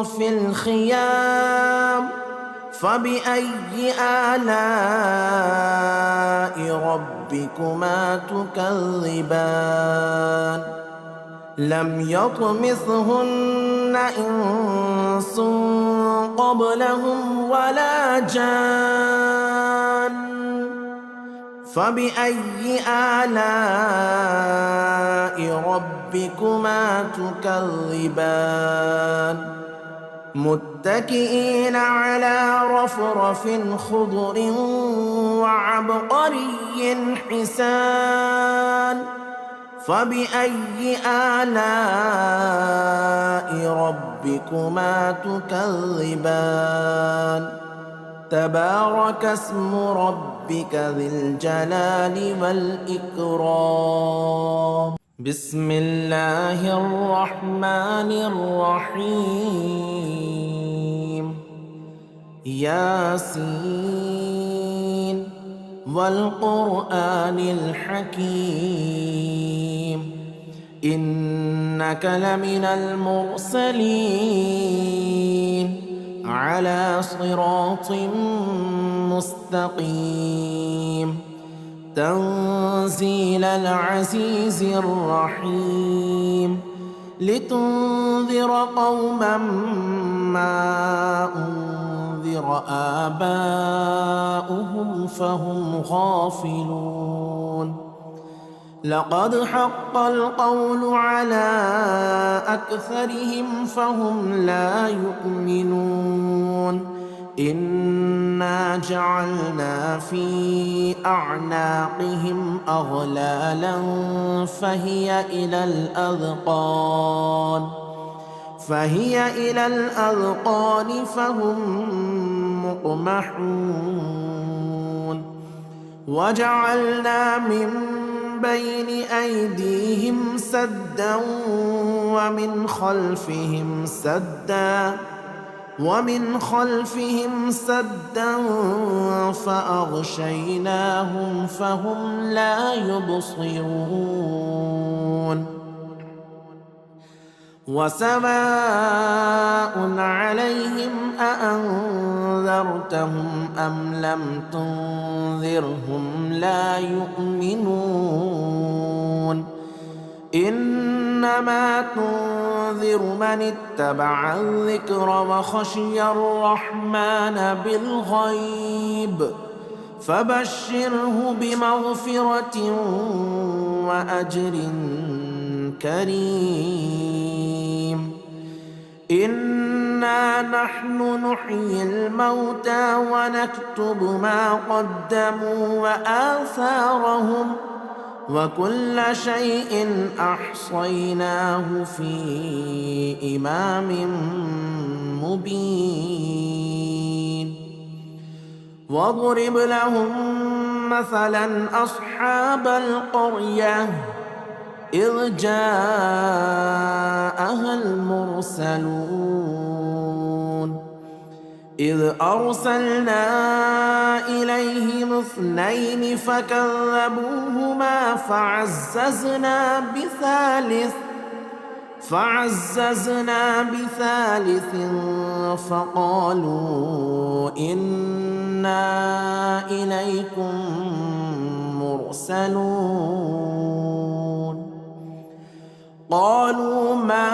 في الخيام فبأي آلاء ربكما تكذبان لم يطمثهن إنس قبلهم ولا جان فبأي آلاء ربكما تكذبان متكئين على رفرف خضر وعبقري حسان فبأي آلاء ربكما تكذبان تبارك اسم ربك ذي الجلال والإكرام بسم الله الرحمن الرحيم ياسين والقرآن الحكيم إنك لمن المرسلين على صراط مستقيم تنزيل العزيز الرحيم لتنذر قوما ما أنذر آباؤهم فهم غافلون لقد حق القول على أكثرهم فهم لا يؤمنون إنا جعلنا في أعناقهم أغلالا فهي إلى الأذقان فهم مقمحون وجعلنا من بين أيديهم سدا ومن خلفهم سدا فأغشيناهم فهم لا يبصرون وسواء عليهم أأنذرتهم أم لم تنذرهم لا يؤمنون إنما تنذر من اتبع الذكر وخشي الرحمن بالغيب فبشره بمغفرة وأجر كريم إنا نحن نحيي الموتى ونكتب ما قدموا وآثارهم وكل شيء أحصيناه في إمام مبين واضرب لهم مثلا أصحاب القرية إذ جاءها المرسلون إذ أرسلنا إليهم 2 فكذبوهما فعززنا بثالث فقالوا إنا إليكم مرسلون قالوا ما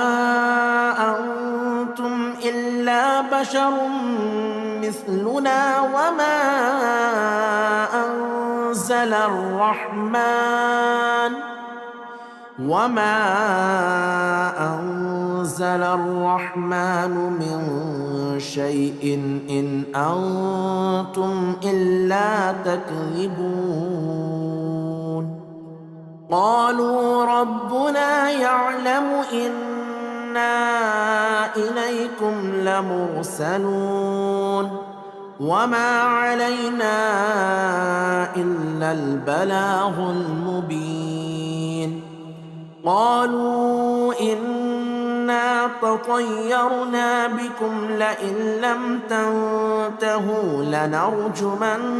أنتم إلا بشر مثلنا وما أنزل الرحمن من شيء إن أنتم إلا تكذبون قالوا ربنا يعلم إنا إليكم لمرسلون وما علينا إلا البلاغ المبين قالوا إنا تطيرنا بكم لئن لم تنتهوا لنرجمنكم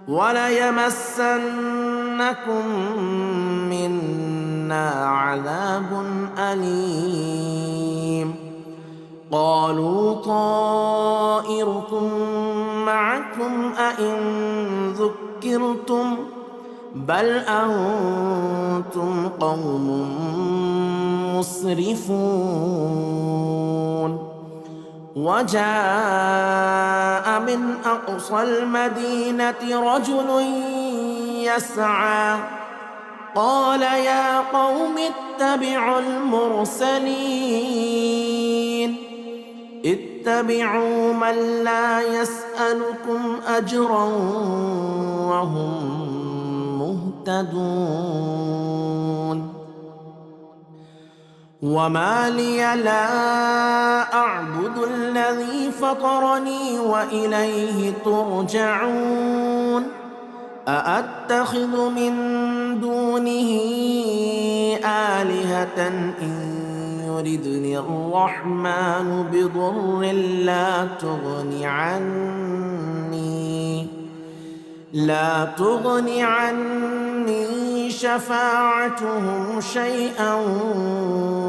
وليمسنكم منا عذاب أليم. قالوا طائركم معكم أئن ذكرتم بل أنتم قوم مسرفون. وجاء من أقصى المدينة رجل يسعى قال يا قوم اتبعوا المرسلين اتبعوا من لا يسألكم أجرا وهم مهتدون. وما لي لا أعبد الذي فطرني وإليه ترجعون. أأتخذ من دونه آلهة إن يردني الرحمن بضر لا تغني عني شفاعتهم شيئا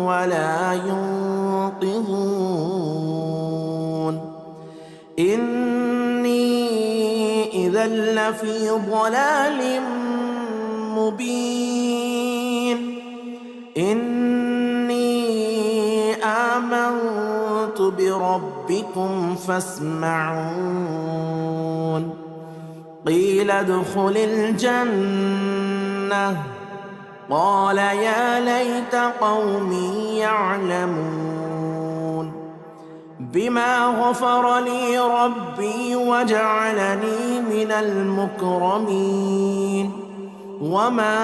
ولا ينقذون. إني إذا لفي ضلال مبين. إني آمنت بربكم فاسمعون. قيل ادخل الجنة قال يا ليت قومي يعلمون بما غفر لي ربي وجعلني من المكرمين. وما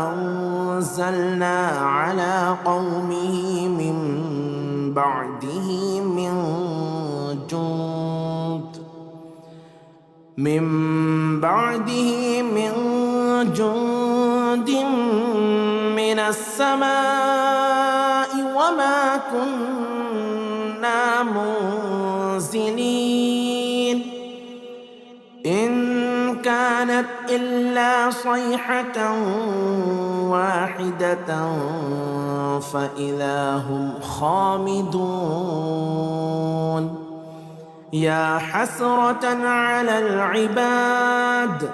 أنزلنا على قومه من بعده من جند من السماء وما كنا منزلين. إن كانت إلا صيحة واحدة فإذا هم خامدون. يا حسرة على العباد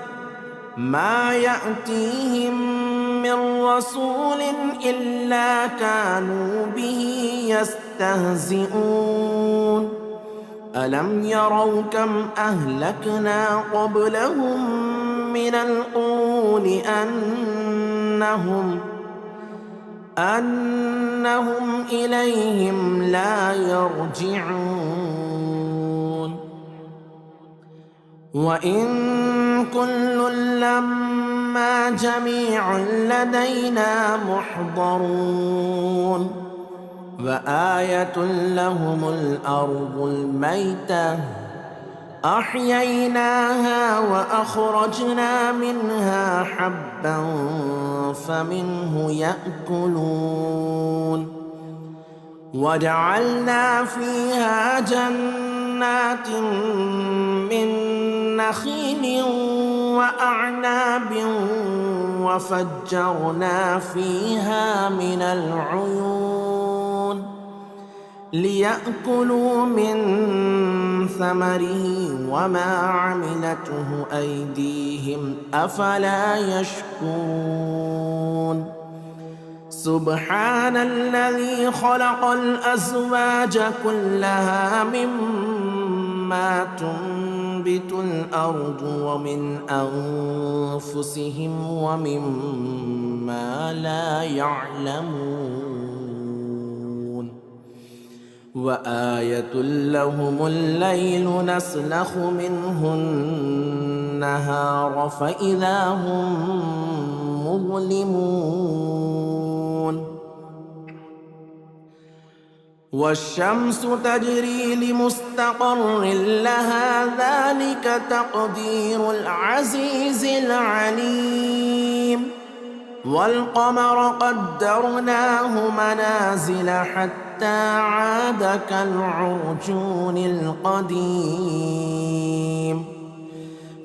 ما يأتيهم من رسول إلا كانوا به يستهزئون. ألم يروا كم أهلكنا قبلهم من القرون أنهم إليهم لا يرجعون. وإن كل لما جميع لدينا محضرون. وآية لهم الأرض الميتة أحييناها وأخرجنا منها حبا فمنه يأكلون. وجعلنا فيها جنات من نخيل وأعناب وفجرنا فيها من العيون ليأكلوا من ثمره وما عملته أيديهم أفلا يشكرون. سبحان الذي خلق الأزواج كلها مما تنبت الأرض ومن أنفسهم ومما لا يعلمون. وآية لهم الليل نسلخ منه النهار فإذا هم مظلمون. والشمس تجري لمستقر لها ذلك تقدير العزيز العليم والقمر قدرناه منازل حتى عاد كالعرجون القديم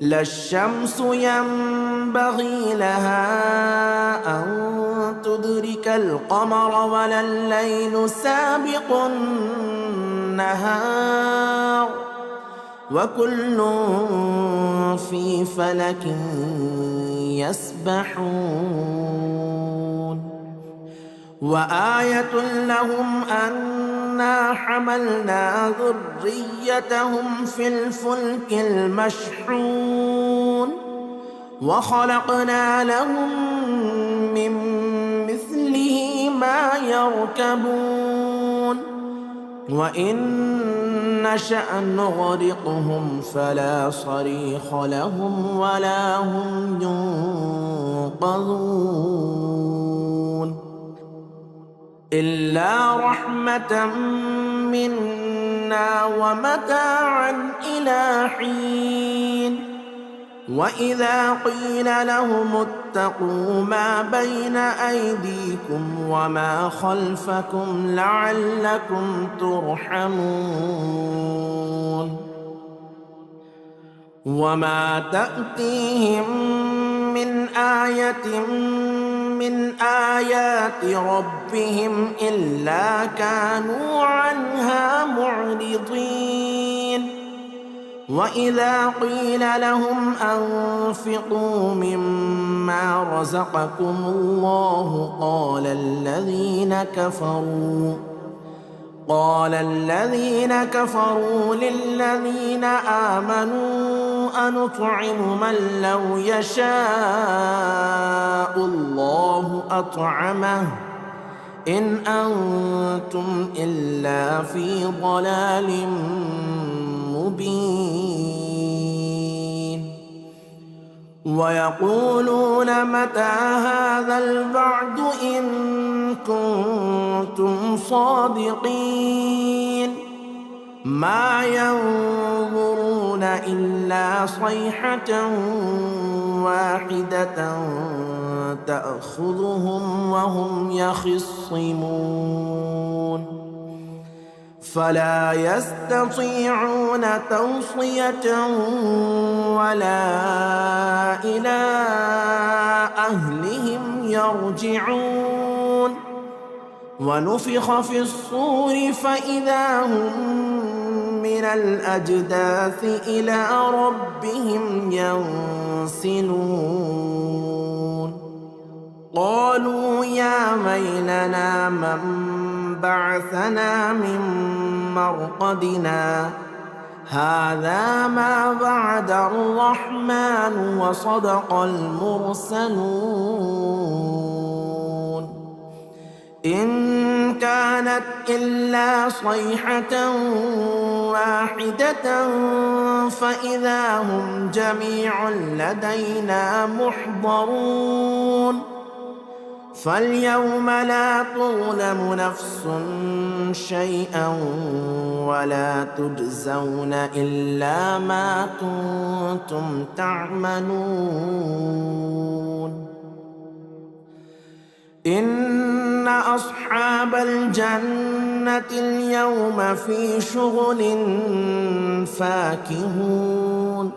لا الشمس ينبغي لها أن تدرك القمر ولا الليل سابق النهار وكل في فلك يسبحون وآية لهم أنا حملنا ذريتهم في الفلك المشحون وخلقنا لهم من مثله ما يركبون وإن نشأ نغرقهم فلا صريخ لهم ولا هم ينقذون إلا رحمة منا ومتاعا إلى حين وإذا قيل لهم اتقوا ما بين أيديكم وما خلفكم لعلكم ترحمون وما تأتيهم من آية من آيات ربهم إلا كانوا عنها معرضين وإذا قيل لهم أنفقوا مما رزقكم الله قال الذين كفروا للذين آمنوا أنطعم من لو يشاء الله أطعمه إن أنتم إلا في ضلال مبين ويقولون متى هذا الوعد إن كنتم صادقين ما ينظرون إلا صيحة واحدة تأخذهم وهم يخصمون فلا يستطيعون توصية ولا إلى أهلهم يرجعون ونفخ في الصور فإذا هم من الأجداث إلى ربهم ينسلون قالوا يا ويلنا من بعثنا من مرقدنا هذا ما وعد الرحمن وصدق المرسلون إن كانت إلا صيحة واحدة فإذا هم جميع لدينا محضرون فاليوم لا تظلم نفس شيئا ولا تجزون إلا ما كنتم تعملون إن أصحاب الجنة اليوم في شغل فاكهون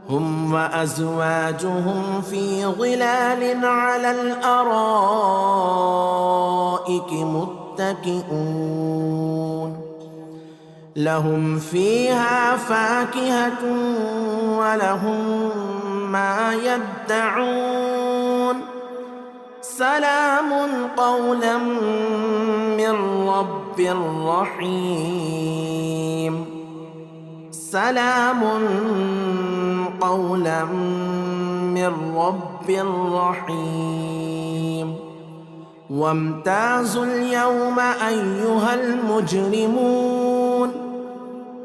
هم وأزواجهم في ظلال على الأرائك متكئون لهم فيها فاكهة ولهم ما يدعون سلام قولا من رب رحيم سلام قولا من رب رحيم وامتازوا اليوم أيها المجرمون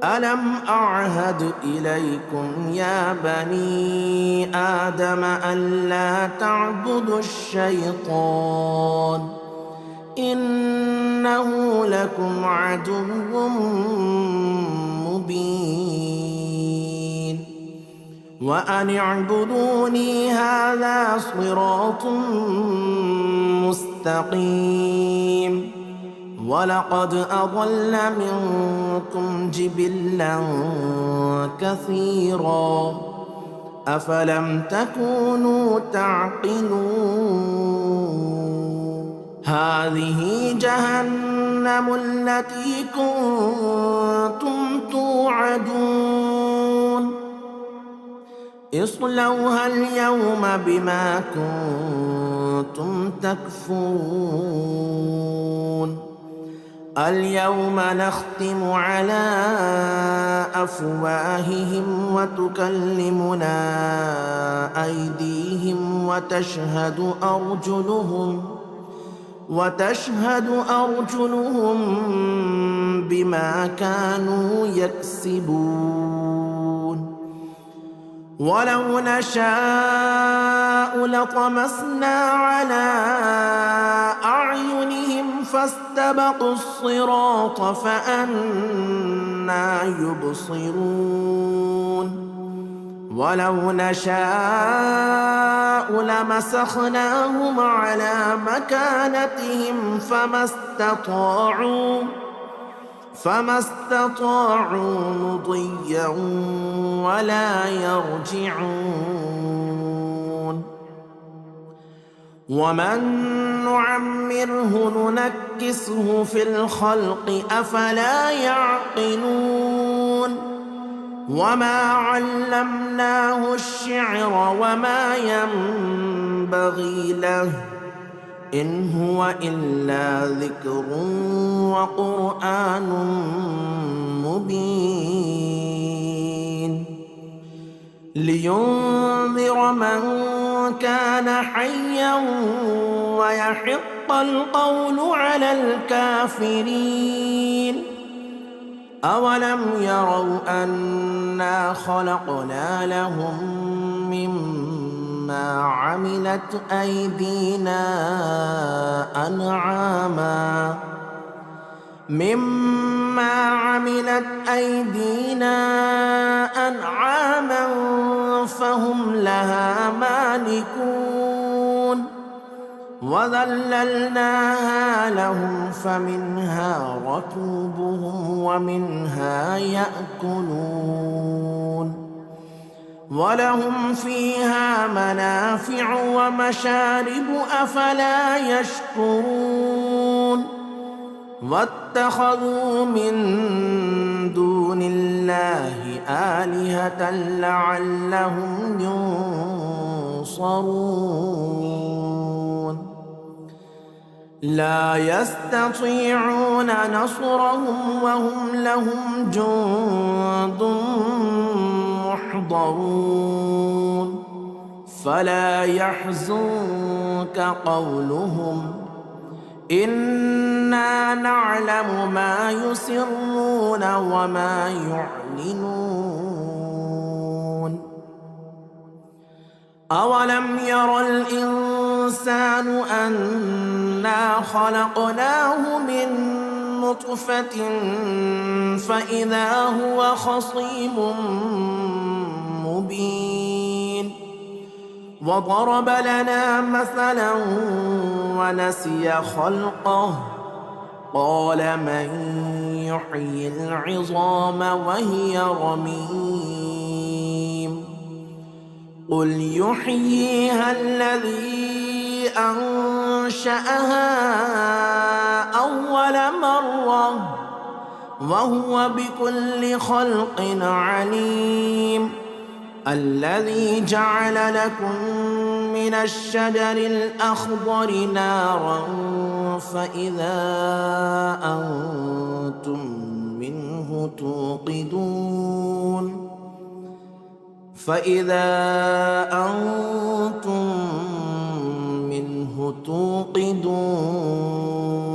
ألم أعهد إليكم يا بني آدم ألا تعبدوا الشيطان إنه لكم عدو مبين وأن اعبدوني هذا صراط مستقيم ولقد أضل منكم جبلا كثيرا أفلم تكونوا تعقلون هذه جهنم التي كنتم توعدون اصلوها اليوم بما كنتم تكفرون اليوم نختم على أفواههم وتكلمنا أيديهم وتشهد أرجلهم بما كانوا يكسبون ولو نشاء لطمسنا على أعينهم فاستبقوا الصراط فأنى يبصرون ولو نشاء لمسخناهم على مكانتهم فما استطاعوا مضيا ولا يرجعون ومن نعمره ننكسه في الخلق أفلا يعقلون وما علمناه الشعر وما ينبغي له إن هو إلا ذكر وقرآن مبين لينذر من كان حيا ويحق القول على الكافرين أولم يروا أنا خلقنا لهم مما عملت أيدينا أنعاما فهم لها مالكون وذللناها لهم فمنها ركوبهم ومنها يأكلون ولهم فيها منافع ومشارب أفلا يشكرون واتخذوا من دون الله آلهة لعلهم ينصرون لا يستطيعون نصرهم وهم لهم جند محضرون فلا يحزنك قولهم إنا نعلم ما يسرون وما يعلنون أولم ير الإنسان أنا خلقناه من نطفة فإذا هو خصيم مبين وضرب لنا مثلا ونسي خلقه قال من يحيي العظام وهي رميم قل يحييها الذي أنشأها أول مرة وهو بكل خلق عليم الذي جعل لكم من الشجر الأخضر نارا فإذا أنتم منه توقدون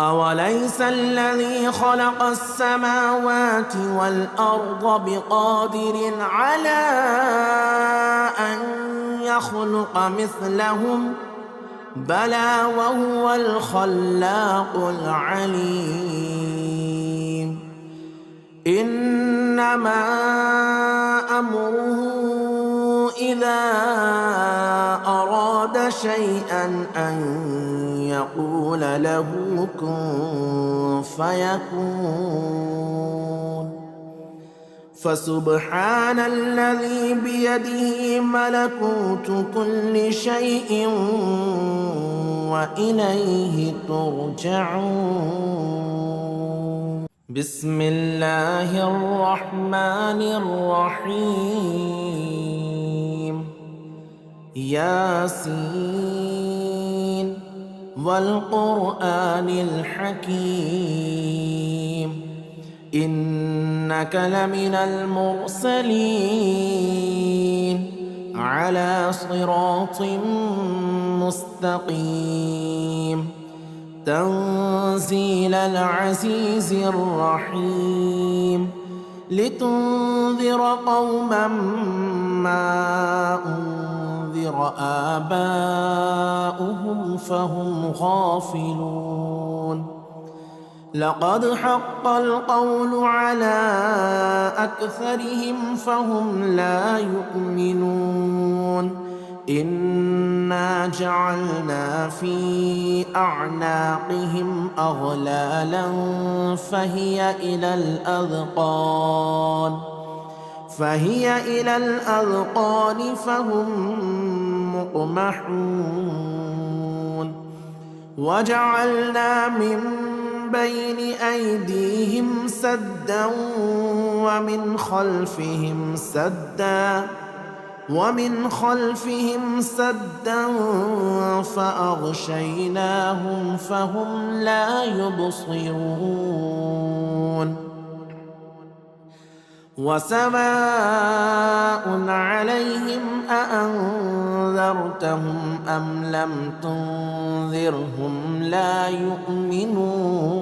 أوليس الذي خلق السماوات والأرض بقادر على أن يخلق مثلهم بلى وهو الخلاق العليم إنما أمره إذا أراد شيئا أن يقول له كن فيكون فسبحان الذي بيده ملكوت كل شيء وإليه ترجعون بسم الله الرحمن الرحيم ياسين والقرآن الحكيم إنك لمن المرسلين على صراط مستقيم تنزيل العزيز الرحيم لتنذر قوما ما أنذر آباؤهم فهم غافلون لقد حق القول على أكثرهم فهم لا يؤمنون إنا جعلنا في أعناقهم أغلالا فهي إلى الأذقان فهم مقمحون وجعلنا من بين أيديهم سدا ومن خلفهم سدا فأغشيناهم فهم لا يبصرون وسواء عليهم أأنذرتهم أم لم تنذرهم لا يؤمنون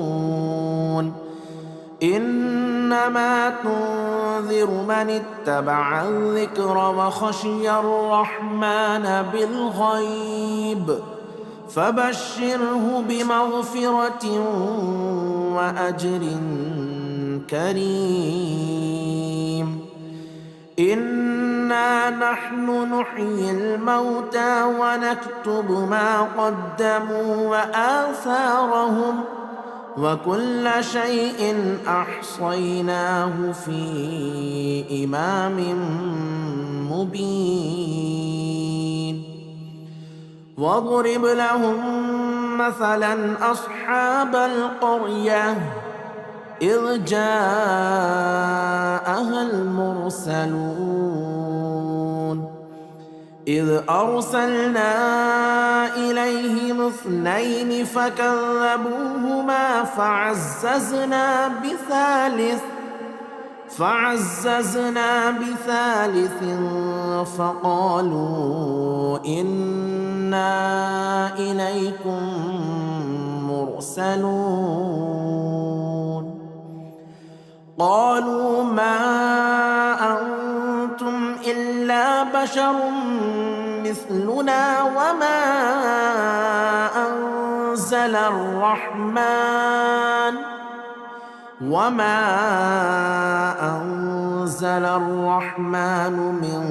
إنما تنذر من اتبع الذكر وخشي الرحمن بالغيب فبشره بمغفرة وأجر كريم إنا نحن نحيي الموتى ونكتب ما قدموا وآثارهم وكل شيء أحصيناه في إمام مبين واضرب لهم مثلا أصحاب القرية إذ جاءها المرسلون إذ أرسلنا إليهم 2 فكذبوهما فعززنا بثالث فقالوا إنا إليكم مرسلون قالوا ما أنتم إلا بشر مثلنا وما أنزل الرحمن من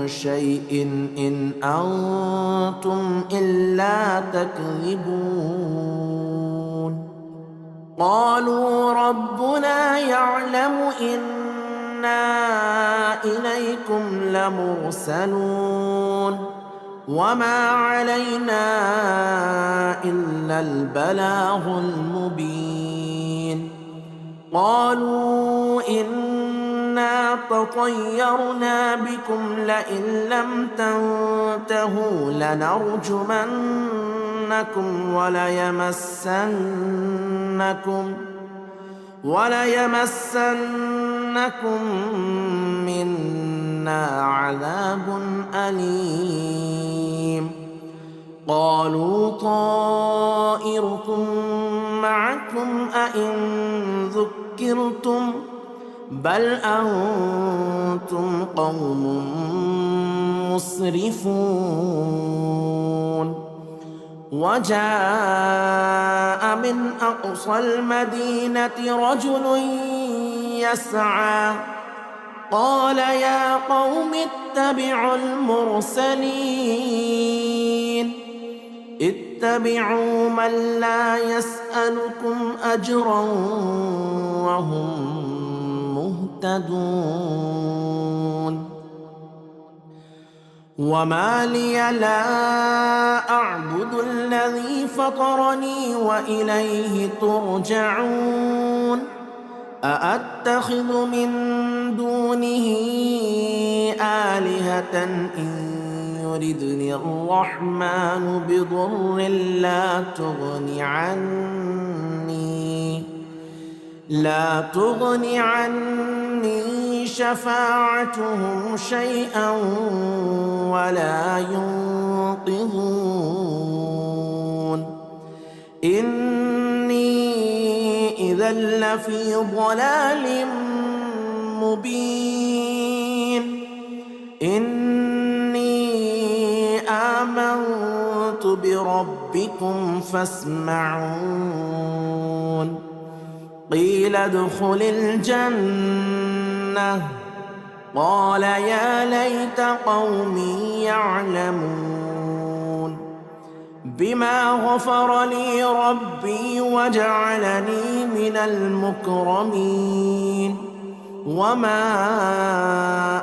شيء إن أنتم إلا تكذبون قالوا ربنا يعلم إنا إليكم لمرسلون وما علينا إلا البلاغ المبين قالوا إنا تطيرنا بكم لئن لم تنتهوا لنرجمنكم وليمسنكم منا عذاب أليم قالوا طائركم معكم أئن ذكرتم بل أنتم قوم مسرفون وجاء من أقصى المدينة رجل يسعى قال يا قوم اتبعوا المرسلين اتبعوا من لا يسألكم أجرا وهم مهتدون وما لي لا أعبد الذي فطرني وإليه ترجعون أأتخذ من دونه آلهة إن يردني الرحمن بضر لا تغني عني شفاعتهم شيئا ولا ينقذون إني إذا لفي ضلال مبين إني آمنت بربكم فاسمعون قيل ادخل الجنة قال يا ليت قومي يعلمون بما غفر لي ربي وجعلني من المكرمين وما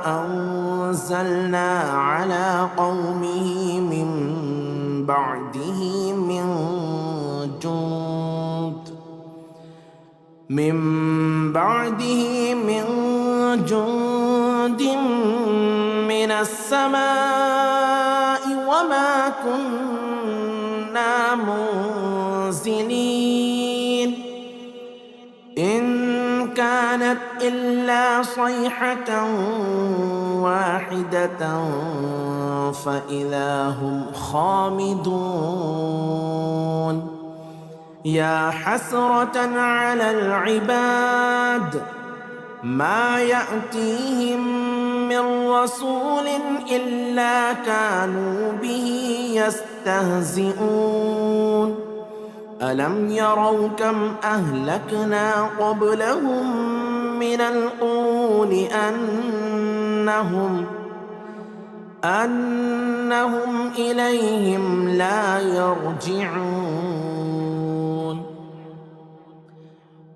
أنزلنا على قومه من بعده من جند من السماء وما كنا منزلين إن كانت إلا صيحة واحدة فإذا هم خامدون يا حسرة على العباد ما يأتيهم من رسول إلا كانوا به يستهزئون ألم يروا كم أهلكنا قبلهم من القرون أنهم إليهم لا يرجعون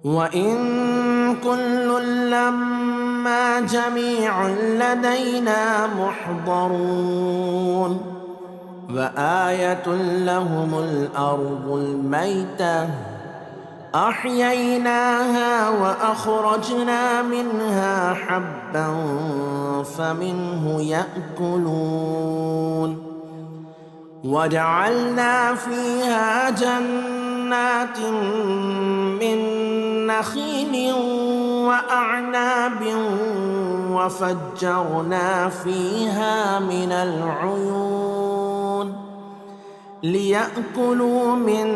وإن كل لما جميع لدينا محضرون وآية لهم الأرض الميتة أحييناها وأخرجنا منها حبا فمنه يأكلون وجعلنا فيها جنات من نخيل وأعناب وفجرنا فيها من العيون ليأكلوا من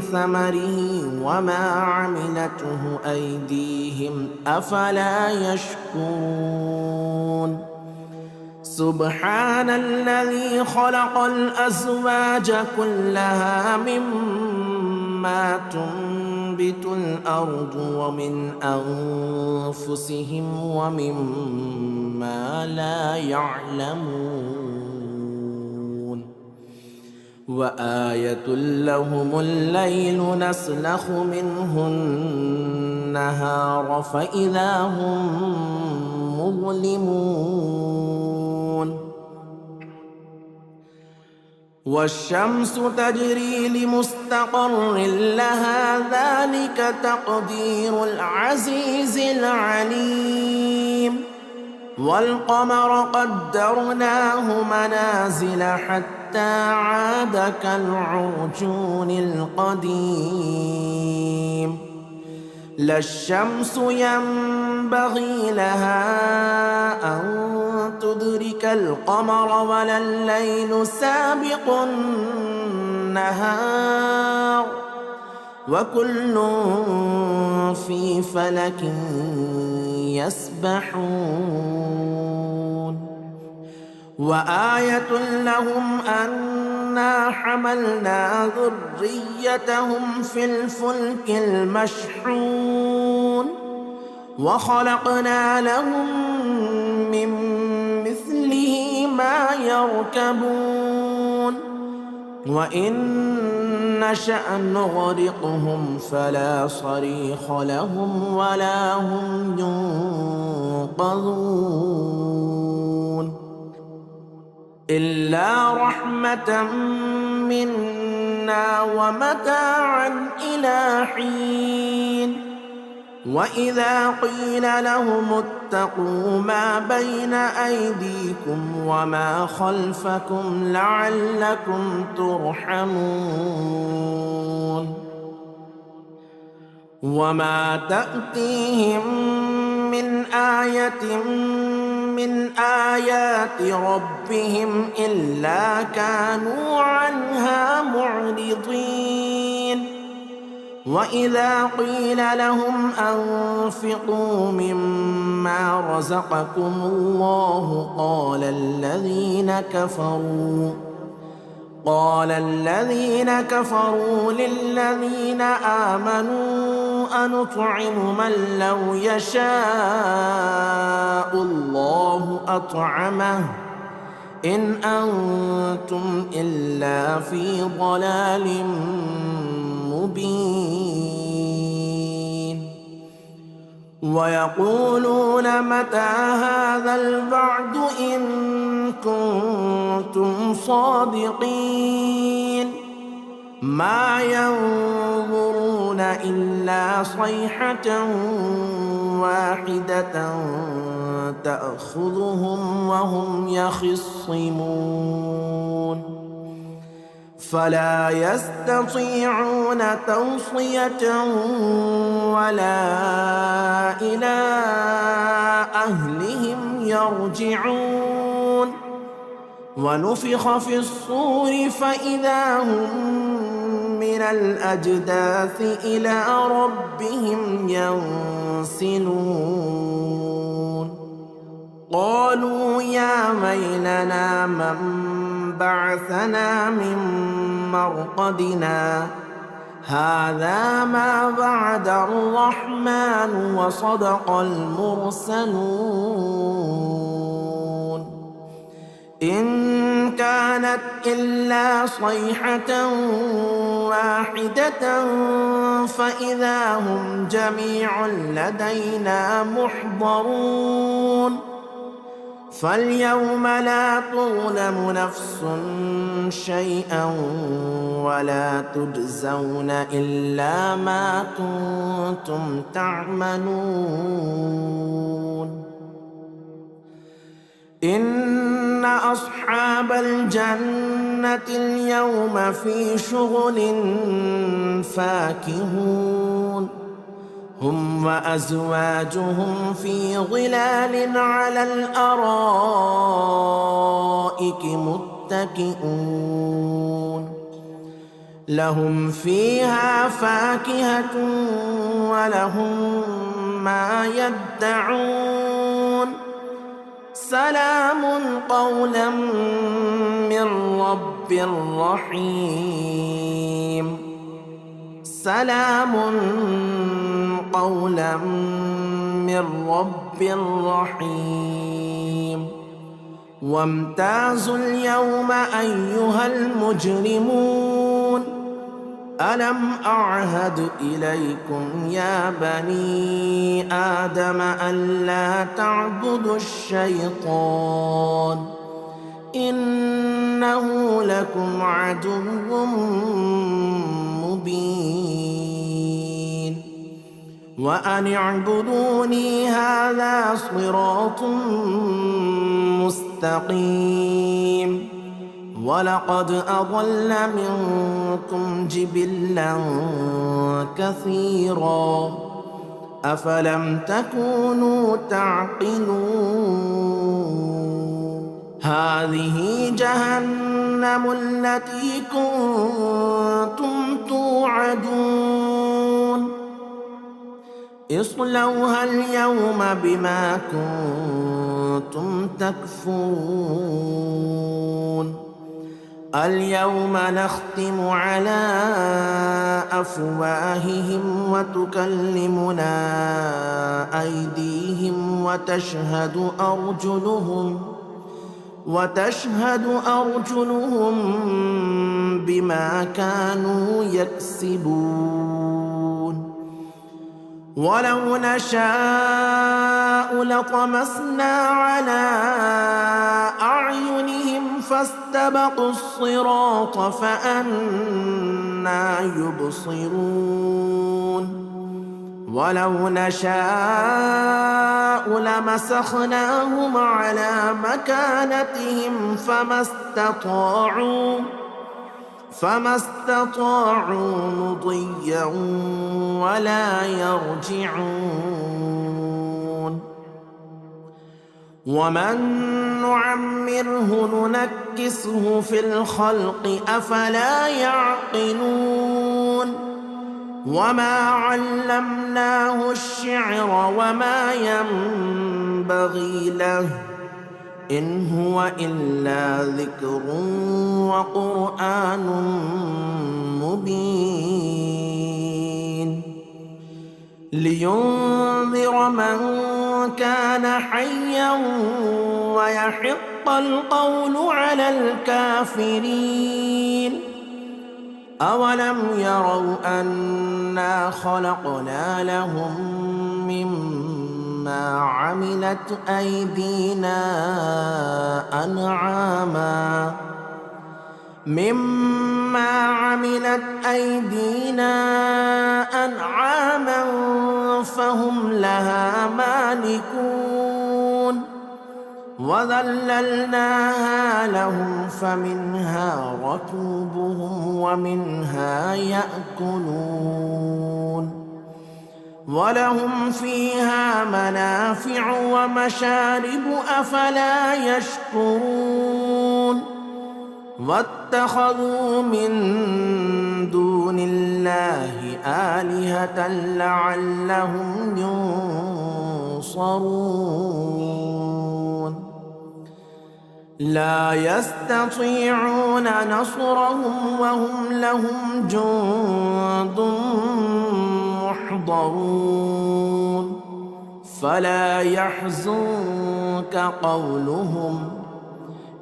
ثمره وما عملته أيديهم أفلا يشكرون سبحان الذي خلق الأزواج كلها مما تنبت الأرض ومن أنفسهم ومما لا يعلمون وآية لهم الليل نسلخ منه النهار فإذا هم مظلمون والشمس تجري لمستقر لها ذلك تقدير العزيز العليم والقمر قدرناه منازل حتى عاد كالعرجون القديم لا الشمس ينبغي لها أن تدرك القمر ولا الليل سابق النهار وكل في فلك يسبحون وآية لهم أن أنا حملنا ذريتهم في الفلك المشحون وخلقنا لهم من مثله ما يركبون وإن نشأ نغرقهم فلا صريخ لهم ولا هم ينقذون إلا رحمة منا ومتاعا إلى حين وإذا قيل لهم اتقوا ما بين أيديكم وما خلفكم لعلكم ترحمون وما تأتيهم من آية من آيات ربهم إلا كانوا عنها معرضين وإذا قيل لهم أنفقوا مما رزقكم الله قال الذين كفروا للذين آمنوا أنطعم من لو يشاء الله أطعمه إن أنتم إلا في ضلال مبين ويقولون متى هذا الوعد إن كنتم صادقين ما ينظرون إلا صيحة واحدة تأخذهم وهم يخصمون فلا يستطيعون توصية ولا إلى أهلهم يرجعون ونفخ في الصور فإذا هم من الأجداث إلى ربهم ينسلون قالوا يا ويلنا من بعثنا من مرقدنا هذا ما وعد الرحمن وصدق المرسلون إن كانت إلا صيحة واحدة فإذا هم جميع لدينا محضرون فاليوم لا تظلم نفس شيئا ولا تجزون إلا ما كنتم تعملون إن أصحاب الجنة اليوم في شغل فاكهون هم وأزواجهم في ظلال على الأرائك متكئون لهم فيها فاكهة ولهم ما يدعون سلام قولا من رب رحيم سلام قولا من رب رحيم وامتازوا اليوم أيها المجرمون ألم أعهد إليكم يا بني آدم ألا تعبدوا الشيطان إنه لكم عدو مبين وأن اعبدوني هذا صراط مستقيم ولقد أضل منكم جبلا كثيرا أفلم تكونوا تعقلون هذه جهنم التي كنتم توعدون اصلوها اليوم بما كنتم تكفرون اليوم نختم على أفواههم وتكلمنا أيديهم وتشهد أرجلهم بما كانوا يكسبون ولو نشاء لطمسنا على أعينهم فاستبقوا الصراط فأنى يبصرون ولو نشاء لمسخناهم على مكانتهم فما استطاعوا مضيا ولا يرجعون ومن نعمره ننكسه في الخلق أفلا يعقلون وما علمناه الشعر وما ينبغي له إن هو إلا ذكر وقرآن مبين لينذر من كان حيا ويحق القول على الكافرين أولم يروا أنا خلقنا لهم مما عملت أيدينا أنعاما فهم لها مالكون وذللناها لهم فمنها ركوبهم ومنها يأكلون ولهم فيها منافع ومشارب أفلا يشكرون واتخذوا من دون الله آلهة لعلهم ينصرون لا يستطيعون نصرهم وهم لهم جند محضرون فلا يحزنك قولهم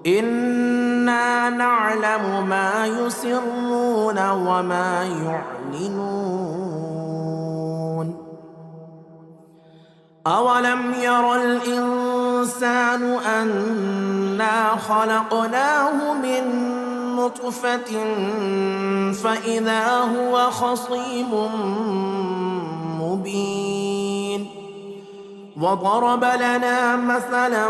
إنا نعلم ما يسرون وما يعلنون أولم ير الإنسان أنا خلقناه من نطفة فإذا هو خصيم مبين وضرب لنا مثلا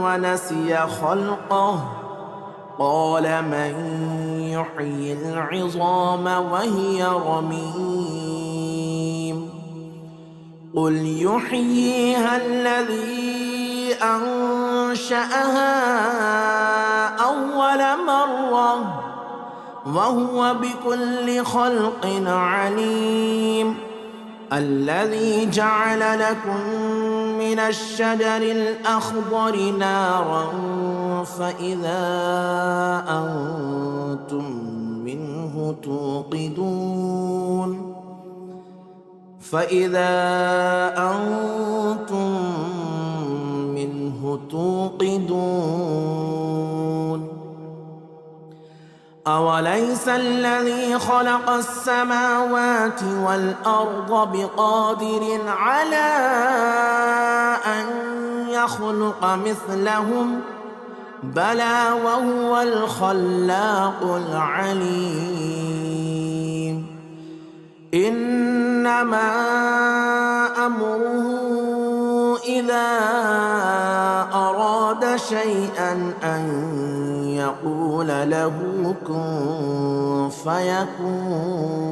ونسي خلقه قال من يحيي العظام وهي رميم قل يحييها الذي أنشأها أول مرة وهو بكل خلق عليم الذي جعل لكم من الشجر الأخضر نارا فإذا أنتم منه توقدون أوليس الذي خلق السماوات والأرض بقادر على أن يخلق مثلهم بلى وهو الخلاق العليم إنما أمره إذا أراد شيئا أن يقول له كن فيكون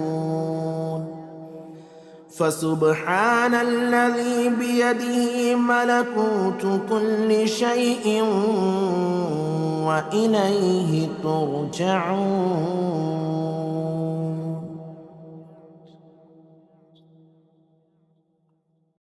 فسبحان الذي بيده ملكوت كل شيء وإليه ترجعون.